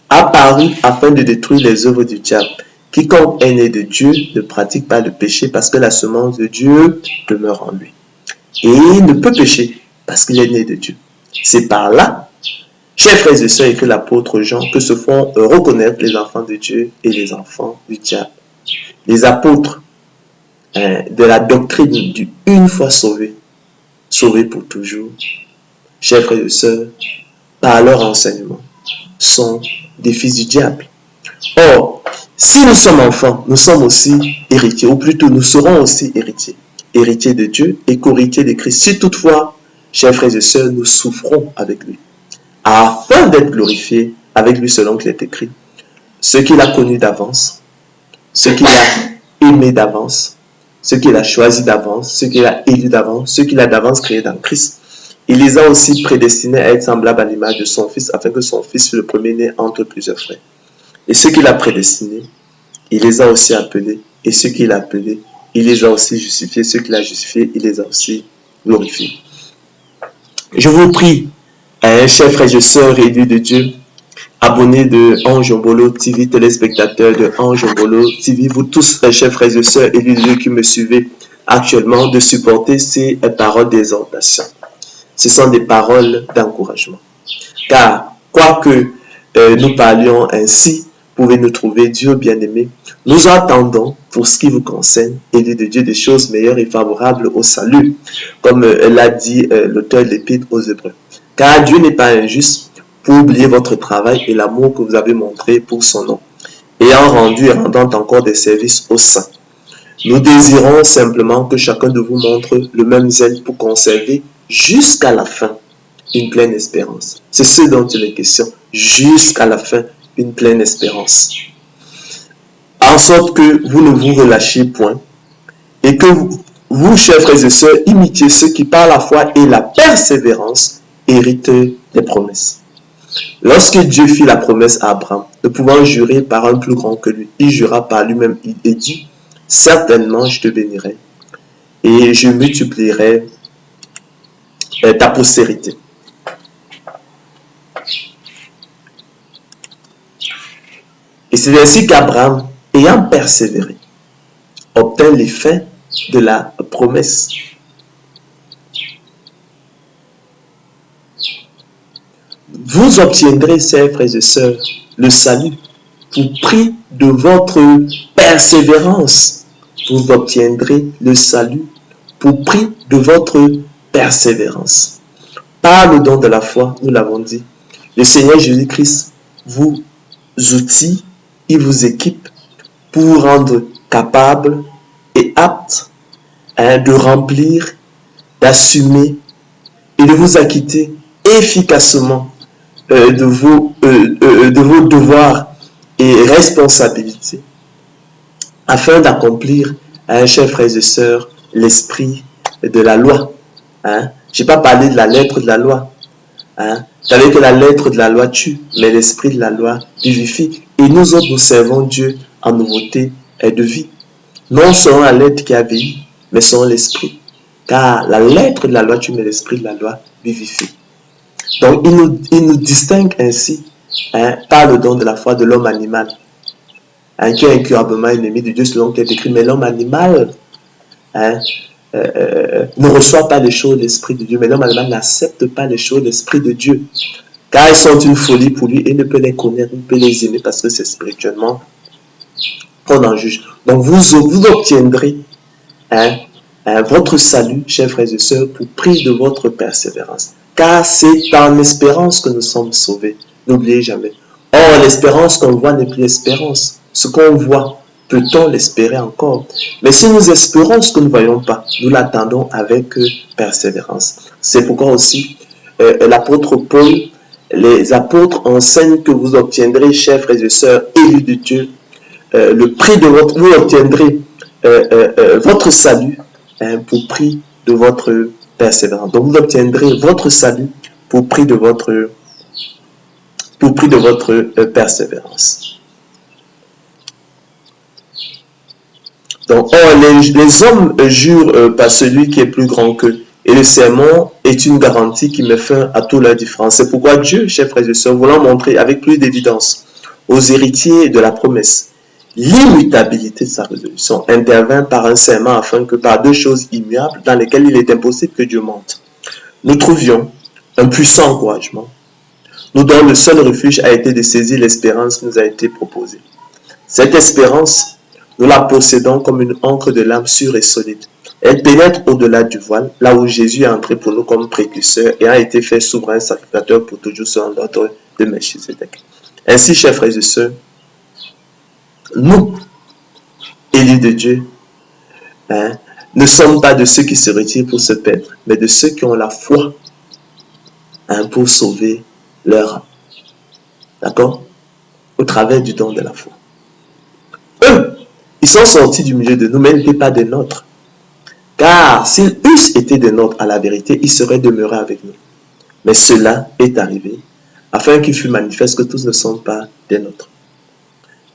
a paru afin de détruire les œuvres du diable. Quiconque est né de Dieu ne pratique pas le péché parce que la semence de Dieu demeure en lui. Et il ne peut pécher parce qu'il est né de Dieu. C'est par là, chers frères et sœurs, écrit l'apôtre Jean, que se font reconnaître les enfants de Dieu et les enfants du diable. Les apôtres de la doctrine du une fois sauvé, sauvé pour toujours, chers frères et sœurs, par leur enseignement, sont des fils du diable. Or, si nous sommes enfants, nous sommes aussi héritiers, ou plutôt nous serons aussi héritiers. Héritiers de Dieu et co-héritiers de Christ. Si toutefois, chers frères et sœurs, nous souffrons avec lui, afin d'être glorifiés avec lui selon qu'il est écrit. Ce qu'il a connu d'avance, ce qu'il a aimé d'avance, ce qu'il a choisi d'avance, ce qu'il a élu d'avance, ce qu'il a d'avance créé dans Christ. Il les a aussi prédestinés à être semblables à l'image de son Fils, afin que son Fils fût le premier-né entre plusieurs frères. Et ceux qu'il a prédestinés, il les a aussi appelés. Et ceux qu'il a appelés, il les a aussi justifiés. Ceux qu'il a justifiés, il les a aussi glorifiés. Je vous prie, chers frères et sœurs élus de Dieu, abonnés de Anjombolo TV, téléspectateurs de Anjombolo TV, vous tous, chers frères et sœurs élus de Dieu qui me suivez actuellement, de supporter ces paroles d'exhortation. Ce sont des paroles d'encouragement. Car, quoique nous parlions ainsi, pouvez nous trouver, Dieu bien-aimé, nous attendons, pour ce qui vous concerne, élus de Dieu, des choses meilleures et favorables au salut, comme l'a dit l'auteur de l'Épître aux Hébreux. Car Dieu n'est pas injuste pour oublier votre travail et l'amour que vous avez montré pour son nom, ayant rendu et rendant encore des services aux saints. Nous désirons simplement que chacun de vous montre le même zèle pour conserver jusqu'à la fin une pleine espérance. C'est ce dont il est question, jusqu'à la fin une pleine espérance. En sorte que vous ne vous relâchiez point et que vous, chers frères et sœurs, imitiez ceux qui par la foi et la persévérance héritent les promesses. Lorsque Dieu fit la promesse à Abraham, ne pouvant jurer par un plus grand que lui, il jura par lui-même et dit, certainement je te bénirai et je multiplierai ta postérité. Et c'est ainsi qu'Abraham, ayant persévéré, obtint l'effet de la promesse. Vous obtiendrez, chers frères et sœurs, le salut pour prix de votre persévérance. Vous obtiendrez le salut pour prix de votre persévérance. Par le don de la foi, nous l'avons dit, le Seigneur Jésus-Christ vous outille, il vous équipe pour vous rendre capable et apte de remplir, d'assumer et de vous acquitter efficacement de vos devoirs et responsabilités afin d'accomplir, chers frères et sœurs, l'esprit de la loi. Je n'ai pas parlé de la lettre de la loi. Vous savez que la lettre de la loi tue, mais l'esprit de la loi vivifie. Et nous autres, nous servons Dieu en nouveauté de vie. Non selon la lettre qui a vieilli, mais selon l'esprit. Car la lettre de la loi tue, mais l'esprit de la loi vivifie. Donc, il nous distingue ainsi par le don de la foi de l'homme animal, qui est incurablement ennemi de Dieu selon qu'il est écrit. Mais l'homme animal ne reçoit pas les choses de l'Esprit de Dieu, mais l'homme animal n'accepte pas les choses de l'Esprit de Dieu, car elles sont une folie pour lui et il ne peut les connaître, il ne peut les aimer parce que c'est spirituellement qu'on en juge. Donc vous obtiendrez votre salut, chers frères et sœurs, pour prix de votre persévérance, car c'est en espérance que nous sommes sauvés. N'oubliez jamais. Or, l'espérance qu'on voit n'est plus l'espérance. Ce qu'on voit, peut-on l'espérer encore? Mais si nous espérons ce que nous ne voyons pas, nous l'attendons avec persévérance. C'est pourquoi aussi l'apôtre Paul, les apôtres enseignent que vous obtiendrez, chers frères et sœurs, élus de Dieu, le prix de votre... Vous obtiendrez votre salut pour prix de votre persévérance. Donc vous obtiendrez votre salut pour prix de votre persévérance. Donc, les hommes jurent par celui qui est plus grand qu'eux, Et le serment est une garantie qui met fin à toute leur différence. C'est pourquoi Dieu, chers frères et sœurs, voulant montrer avec plus d'évidence aux héritiers de la promesse l'immutabilité de sa résolution, intervint par un serment afin que par deux choses immuables dans lesquelles il est impossible que Dieu mente, nous trouvions un puissant encouragement, nous dont le seul refuge a été de saisir l'espérance qui nous a été proposée. Cette espérance, nous la possédons comme une encre de l'âme sûre et solide. Elle pénètre au-delà du voile, là où Jésus est entré pour nous comme précurseur et a été fait souverain sacrificateur pour toujours selon l'ordre de Melchisedec. Ainsi, chers frères et sœurs, nous, élus de Dieu, ne sommes pas de ceux qui se retirent pour se perdre, mais de ceux qui ont la foi pour sauver leur âme. D'accord? Au travers du don de la foi. Eux, ils sont sortis du milieu de nous, mais ils n'étaient pas des nôtres. Car s'ils eussent été des nôtres à la vérité, ils seraient demeurés avec nous. Mais cela est arrivé, afin qu'il fût manifeste que tous ne sont pas des nôtres.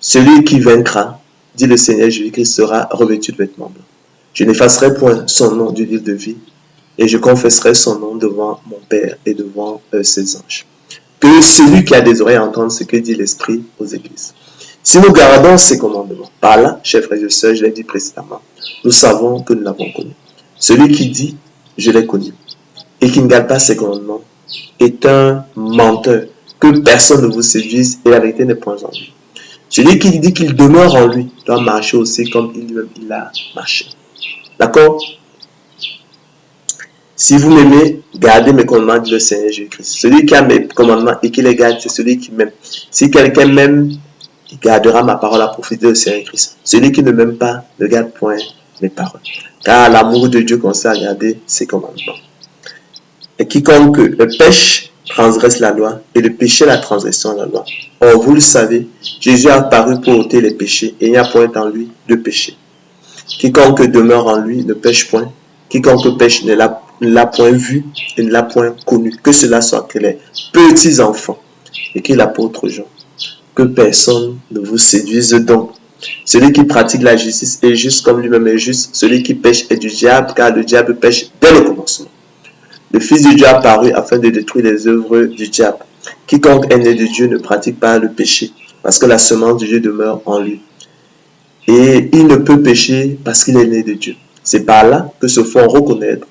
Celui qui vaincra, dit le Seigneur Jésus-Christ, sera revêtu de vêtements blancs. Je n'effacerai point son nom du livre de vie, et je confesserai son nom devant mon Père et devant ses anges. Que celui qui a des oreilles entende ce que dit l'Esprit aux églises. Si nous gardons ces commandements, par là, chers frères et sœurs, je l'ai dit précédemment, nous savons que nous l'avons connu. Celui qui dit, je l'ai connu, et qui ne garde pas ses commandements, est un menteur, que personne ne vous séduise, et la vérité n'est point en lui. Celui qui dit qu'il demeure en lui, doit marcher aussi comme lui-même il a marché. D'accord? Si vous m'aimez, gardez mes commandements, dit le Seigneur Jésus-Christ. Celui qui a mes commandements et qui les garde, c'est celui qui m'aime. Si quelqu'un m'aime, il gardera ma parole à profiter du Seigneur Christ. Celui qui ne m'aime pas ne garde point mes paroles. Car l'amour de Dieu consiste à garder ses commandements. Et quiconque pêche transgresse la loi, et le péché la transgression de la loi. Or, vous le savez, Jésus a apparu pour ôter les péchés, et il n'y a point en lui de péché. Quiconque demeure en lui ne pêche point. Quiconque pêche ne l'a point vu et ne l'a point connu. Que cela soit que les petits enfants, écrit l'apôtre Jean. Que personne ne vous séduise donc. Celui qui pratique la justice est juste comme lui-même est juste. Celui qui pêche est du diable, car le diable pêche dès le commencement. Le Fils de Dieu a apparu afin de détruire les œuvres du diable. Quiconque est né de Dieu ne pratique pas le péché, parce que la semence de Dieu demeure en lui. Et il ne peut pécher parce qu'il est né de Dieu. C'est par là que se font reconnaître,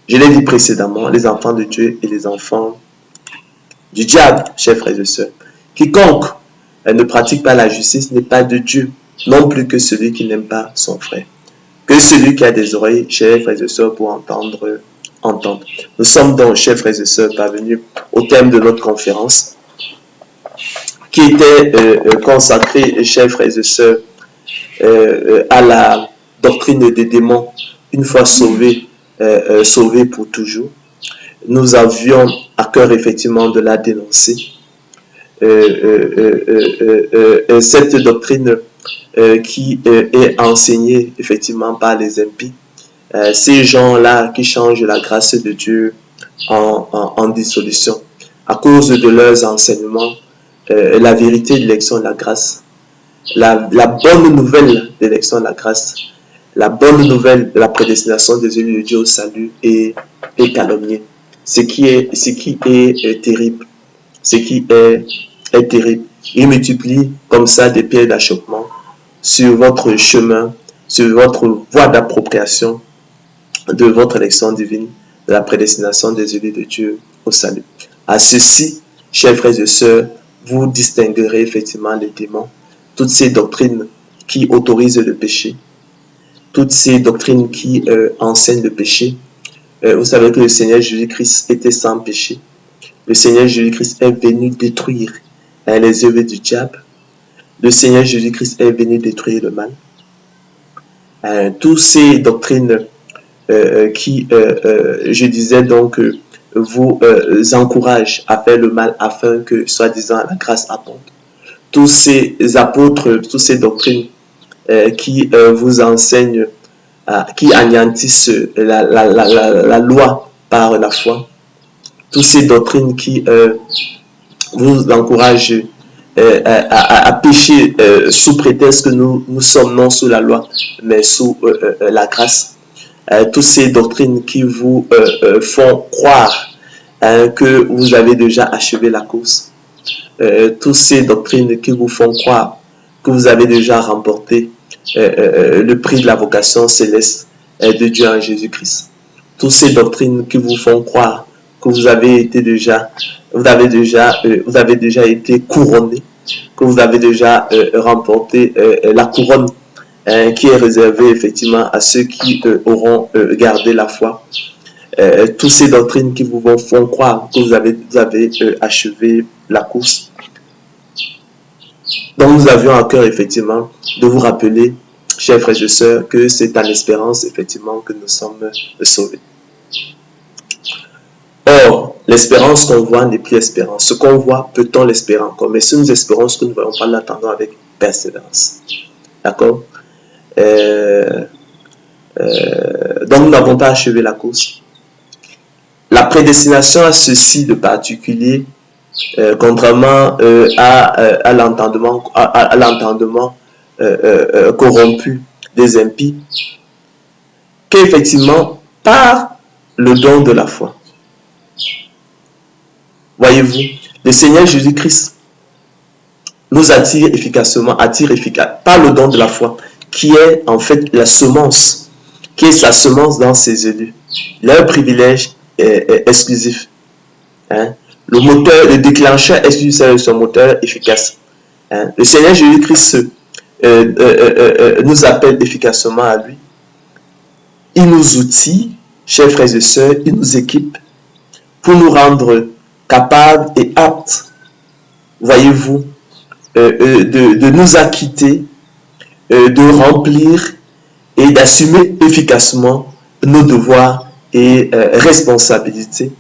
je l'ai dit précédemment, les enfants de Dieu et les enfants du diable, chers frères et sœurs. Quiconque ne pratique pas la justice n'est pas de Dieu, non plus que celui qui n'aime pas son frère. Que celui qui a des oreilles, chers frères et sœurs, pour entendre. Nous sommes donc, chers frères et sœurs, parvenus au thème de notre conférence, qui était consacrée, chers frères et sœurs, à la doctrine des démons, une fois sauvés, sauvés pour toujours. Nous avions à cœur effectivement de la dénoncer. Cette doctrine qui est enseignée effectivement par les impies, ces gens-là qui changent la grâce de Dieu en dissolution à cause de leurs enseignements, la vérité de l'élection de la grâce, la bonne nouvelle de l'élection de la grâce, la bonne nouvelle de la prédestination des élus de Dieu au salut est calomniée. Ce qui est terrible. Ce qui est terrible. Il multiplie comme ça des pierres d'achoppement sur votre chemin, sur votre voie d'appropriation de votre élection divine, de la prédestination des élus de Dieu au salut. À ceci, chers frères et sœurs, vous distinguerez effectivement les démons, toutes ces doctrines qui autorisent le péché, toutes ces doctrines qui enseignent le péché. Vous savez que le Seigneur Jésus-Christ était sans péché. Le Seigneur Jésus-Christ est venu détruire les œuvres du diable. Le Seigneur Jésus-Christ est venu détruire le mal. Toutes ces doctrines qui, je disais donc, vous encouragent à faire le mal afin que, soi-disant, la grâce abonde. Tous ces apôtres, toutes ces doctrines qui vous enseignent, qui anéantissent la loi par la foi, toutes ces doctrines qui vous encouragent à pécher sous prétexte que nous sommes non sous la loi, mais sous la grâce. toutes ces doctrines qui vous font croire que vous avez déjà achevé la course, toutes ces doctrines qui vous font croire que vous avez déjà remporté le prix de la vocation céleste de Dieu en Jésus-Christ. Toutes ces doctrines qui vous font croire que vous avez déjà été couronné, que vous avez déjà remporté la couronne qui est réservée effectivement à ceux qui auront gardé la foi. Toutes ces doctrines qui vous font croire que vous avez achevé la course. Donc nous avions à cœur effectivement de vous rappeler, chers frères et sœurs, que c'est en espérance effectivement que nous sommes sauvés. Or, l'espérance qu'on voit n'est plus espérance. Ce qu'on voit, peut-on l'espérer encore? Mais si nous espérons ce que nous ne voyons pas, l'attendons avec persévérance. D'accord? Donc nous n'avons pas achevé la course. La prédestination a ceci de particulier, contrairement à l'entendement corrompu des impies, qu'effectivement, par le don de la foi. Voyez-vous, le Seigneur Jésus-Christ nous attire efficacement par le don de la foi, qui est en fait la semence, qui est sa semence dans ses élus. Leur privilège exclusif. Le moteur, le déclencheur exclusif, c'est son moteur efficace. Le Seigneur Jésus-Christ nous appelle efficacement à lui. Il nous outille, chers frères et sœurs, il nous équipe pour nous rendre capables et aptes, voyez-vous, de nous acquitter, de remplir et d'assumer efficacement nos devoirs et responsabilités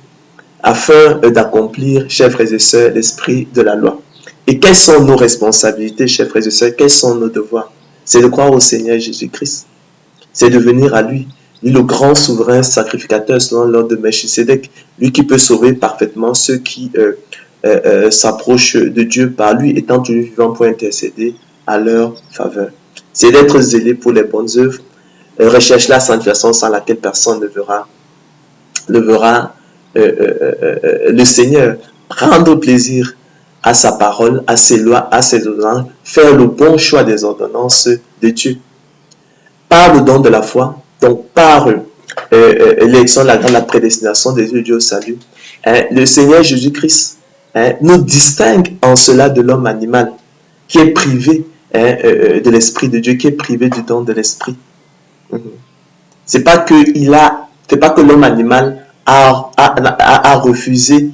afin d'accomplir, chers frères et sœurs, l'esprit de la loi. Et quelles sont nos responsabilités, chers frères et sœurs? Quels sont nos devoirs? C'est de croire au Seigneur Jésus-Christ. C'est de venir à lui, lui le grand souverain sacrificateur selon l'ordre de Melchisédek, lui qui peut sauver parfaitement ceux qui s'approchent de Dieu par lui, étant toujours vivant pour intercéder à leur faveur. C'est d'être zélé pour les bonnes œuvres, recherche la sanctification sans laquelle personne ne verra le Seigneur, prendre plaisir à sa parole, à ses lois, à ses ordonnances, faire le bon choix des ordonnances de Dieu. Par le don de la foi, donc par l'élection, la prédestination des yeux de Dieu au salut, le Seigneur Jésus-Christ nous distingue en cela de l'homme animal qui est privé de l'Esprit de Dieu, qui est privé du don de l'Esprit. C'est pas que l'homme animal a refusé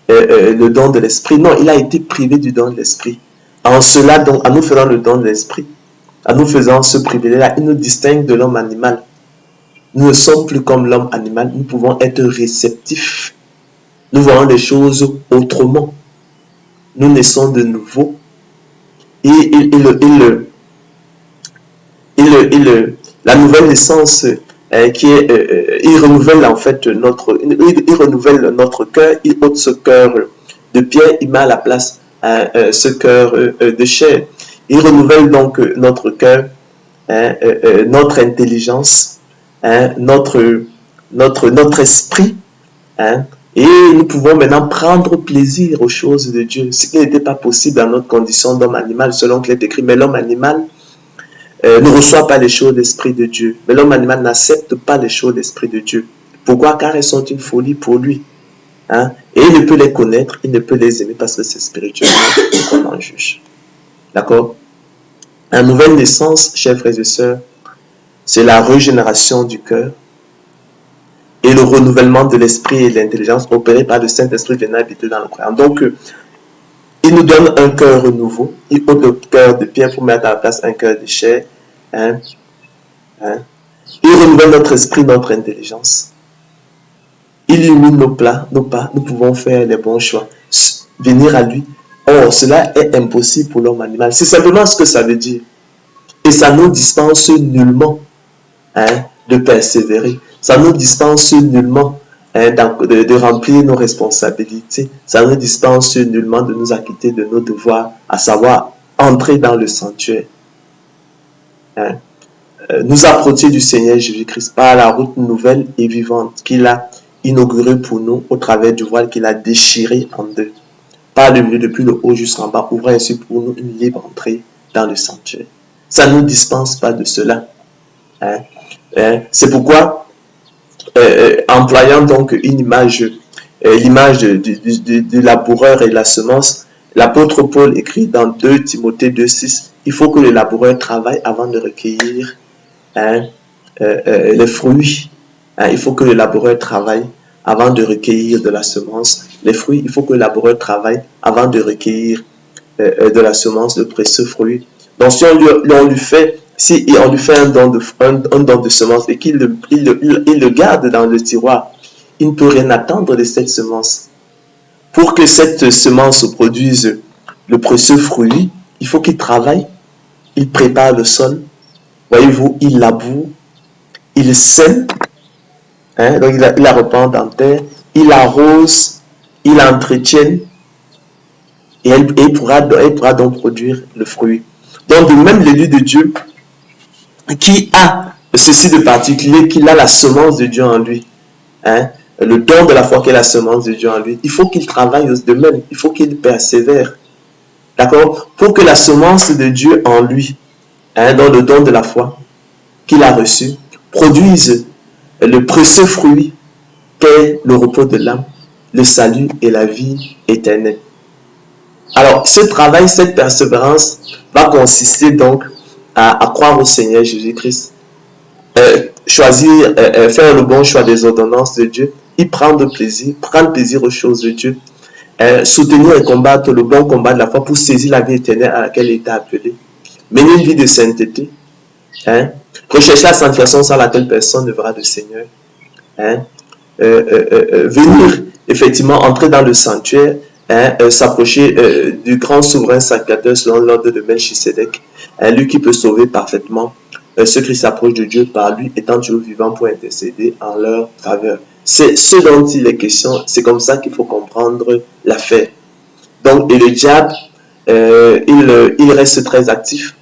le don de l'Esprit. Non, il a été privé du don de l'Esprit. En cela, donc, en nous faisant le don de l'Esprit, en nous faisant ce privilège-là, il nous distingue de l'homme animal. Nous ne sommes plus comme l'homme animal, nous pouvons être réceptifs. Nous voyons les choses autrement. Nous naissons de nouveau. Et la nouvelle naissance il renouvelle en fait il renouvelle notre cœur, il ôte ce cœur de pierre, il met à la place ce cœur de chair. Il renouvelle donc notre cœur, notre intelligence, notre esprit, et nous pouvons maintenant prendre plaisir aux choses de Dieu, ce qui n'était pas possible dans notre condition d'homme animal, selon qu'il est écrit. Mais l'homme animal ne reçoit pas les choses de l'Esprit de Dieu. Mais l'homme animal n'accepte pas les choses de l'Esprit de Dieu. Pourquoi? Car elles sont une folie pour lui. Et il ne peut les connaître, il ne peut les aimer parce que c'est spirituellement qu'on en juge. D'accord? Une nouvelle naissance, chers frères et sœurs, c'est la régénération du cœur et le renouvellement de l'esprit et de l'intelligence opéré par le Saint-Esprit venant habiter dans le croyant. Donc, il nous donne un cœur nouveau. Il ôte le cœur de pierre pour mettre à la place un cœur de chair. Il renouvelle notre esprit, notre intelligence. Il illumine nos pas. Nous pouvons faire les bons choix. Venir à lui. Or, cela est impossible pour l'homme animal. C'est simplement ce que ça veut dire. Et ça nous dispense nullement de persévérer. Ça nous dispense nullement de remplir nos responsabilités. Ça nous dispense nullement de nous acquitter de nos devoirs, à savoir entrer dans le sanctuaire. nous approcher du Seigneur Jésus-Christ par la route nouvelle et vivante qu'il a inaugurée pour nous au travers du voile qu'il a déchiré en deux, par le milieu depuis le haut jusqu'en bas, ouvrant ainsi pour nous une libre entrée dans le sanctuaire. Ça ne nous dispense pas de cela. C'est pourquoi, employant donc une image, l'image du laboureur et la semence, l'apôtre Paul écrit dans 2 Timothée 2,6, il faut que le laboureur travaille avant de recueillir les fruits. Il faut que le laboureur travaille avant de recueillir de la semence. Les fruits, il faut que le laboureur travaille avant de recueillir de la semence, de précieux fruits. Donc si on lui fait un don de semence et qu'il le garde dans le tiroir, il ne peut rien attendre de cette semence. Pour que cette semence produise le précieux fruit, il faut qu'il travaille, il prépare le sol, voyez-vous, il laboure, il sème, donc il la reprend en terre, il arrose, il entretient, et il pourra donc produire le fruit. Donc de même l'élu de Dieu, qui a ceci de particulier, qu'il a la semence de Dieu en lui, le don de la foi qui est la semence de Dieu en lui, il faut qu'il travaille de même, il faut qu'il persévère. D'accord? Pour que la semence de Dieu en lui, dans le don de la foi qu'il a reçu, produise le précieux fruit qu'est le repos de l'âme, le salut et la vie éternelle. Alors, ce travail, cette persévérance va consister donc à croire au Seigneur Jésus-Christ, faire le bon choix des ordonnances de Dieu, y prendre plaisir aux choses de Dieu, soutenir et combattre le bon combat de la foi pour saisir la vie éternelle à laquelle il était appelé, mener une vie de sainteté, rechercher la sanctification sans laquelle personne ne verra le Seigneur, venir effectivement entrer dans le sanctuaire, s'approcher du grand souverain sacrificateur selon l'ordre de Melchisedec, lui qui peut sauver parfaitement ceux qui s'approchent de Dieu par lui, étant toujours vivant pour intercéder en leur faveur. C'est ce dont il est question, c'est comme ça qu'il faut comprendre l'affaire. Donc, et le diable, il reste très actif.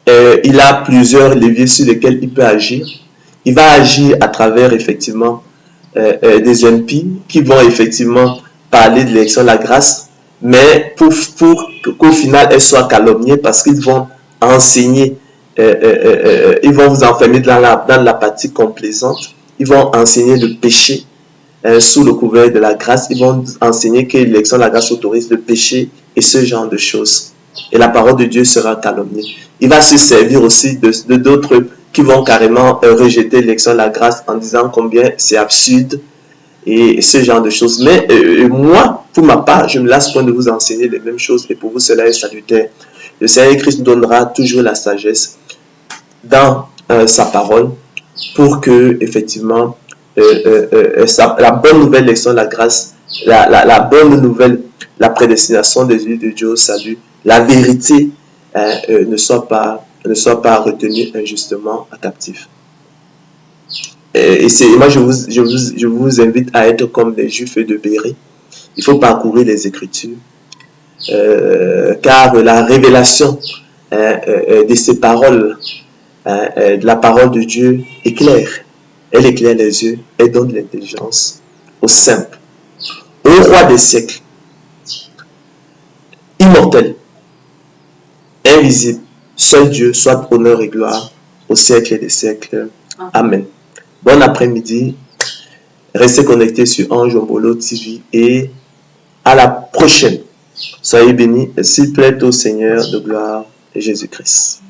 Il a plusieurs leviers sur lesquels il peut agir. Il va agir à travers effectivement des impies qui vont effectivement parler de l'élection de la grâce, mais pour qu'au final elle soit calomniée, parce qu'ils vont enseigner, ils vont vous enfermer dans l'apathie complaisante, ils vont enseigner le péché sous le couvert de la grâce, ils vont enseigner que l'élection de la grâce autorise le péché et ce genre de choses. Et la parole de Dieu sera calomniée. Il va se servir aussi de d'autres qui vont carrément rejeter l'élection de la grâce en disant combien c'est absurde et ce genre de choses. Mais moi, pour ma part, je ne me lasse point de vous enseigner les mêmes choses et pour vous cela est salutaire. Le Seigneur Christ nous donnera toujours la sagesse dans sa parole pour que effectivement la bonne nouvelle l'élection de la grâce, la bonne nouvelle, la prédestination des élus de Dieu au salut, la vérité ne soit pas retenue injustement à captif. Et moi je vous invite à être comme les Juifs de Béry. Il faut parcourir les Écritures, car la révélation de ces paroles, de la parole de Dieu éclaire. Elle éclaire les yeux, elle donne de l'intelligence au simple, au roi des siècles, immortel, invisible, seul Dieu, soit honneur et gloire au siècle des siècles. Amen. Bon après-midi, restez connectés sur Ange Ombolo TV et à la prochaine. Soyez bénis, s'il plaît au Seigneur de gloire et Jésus-Christ.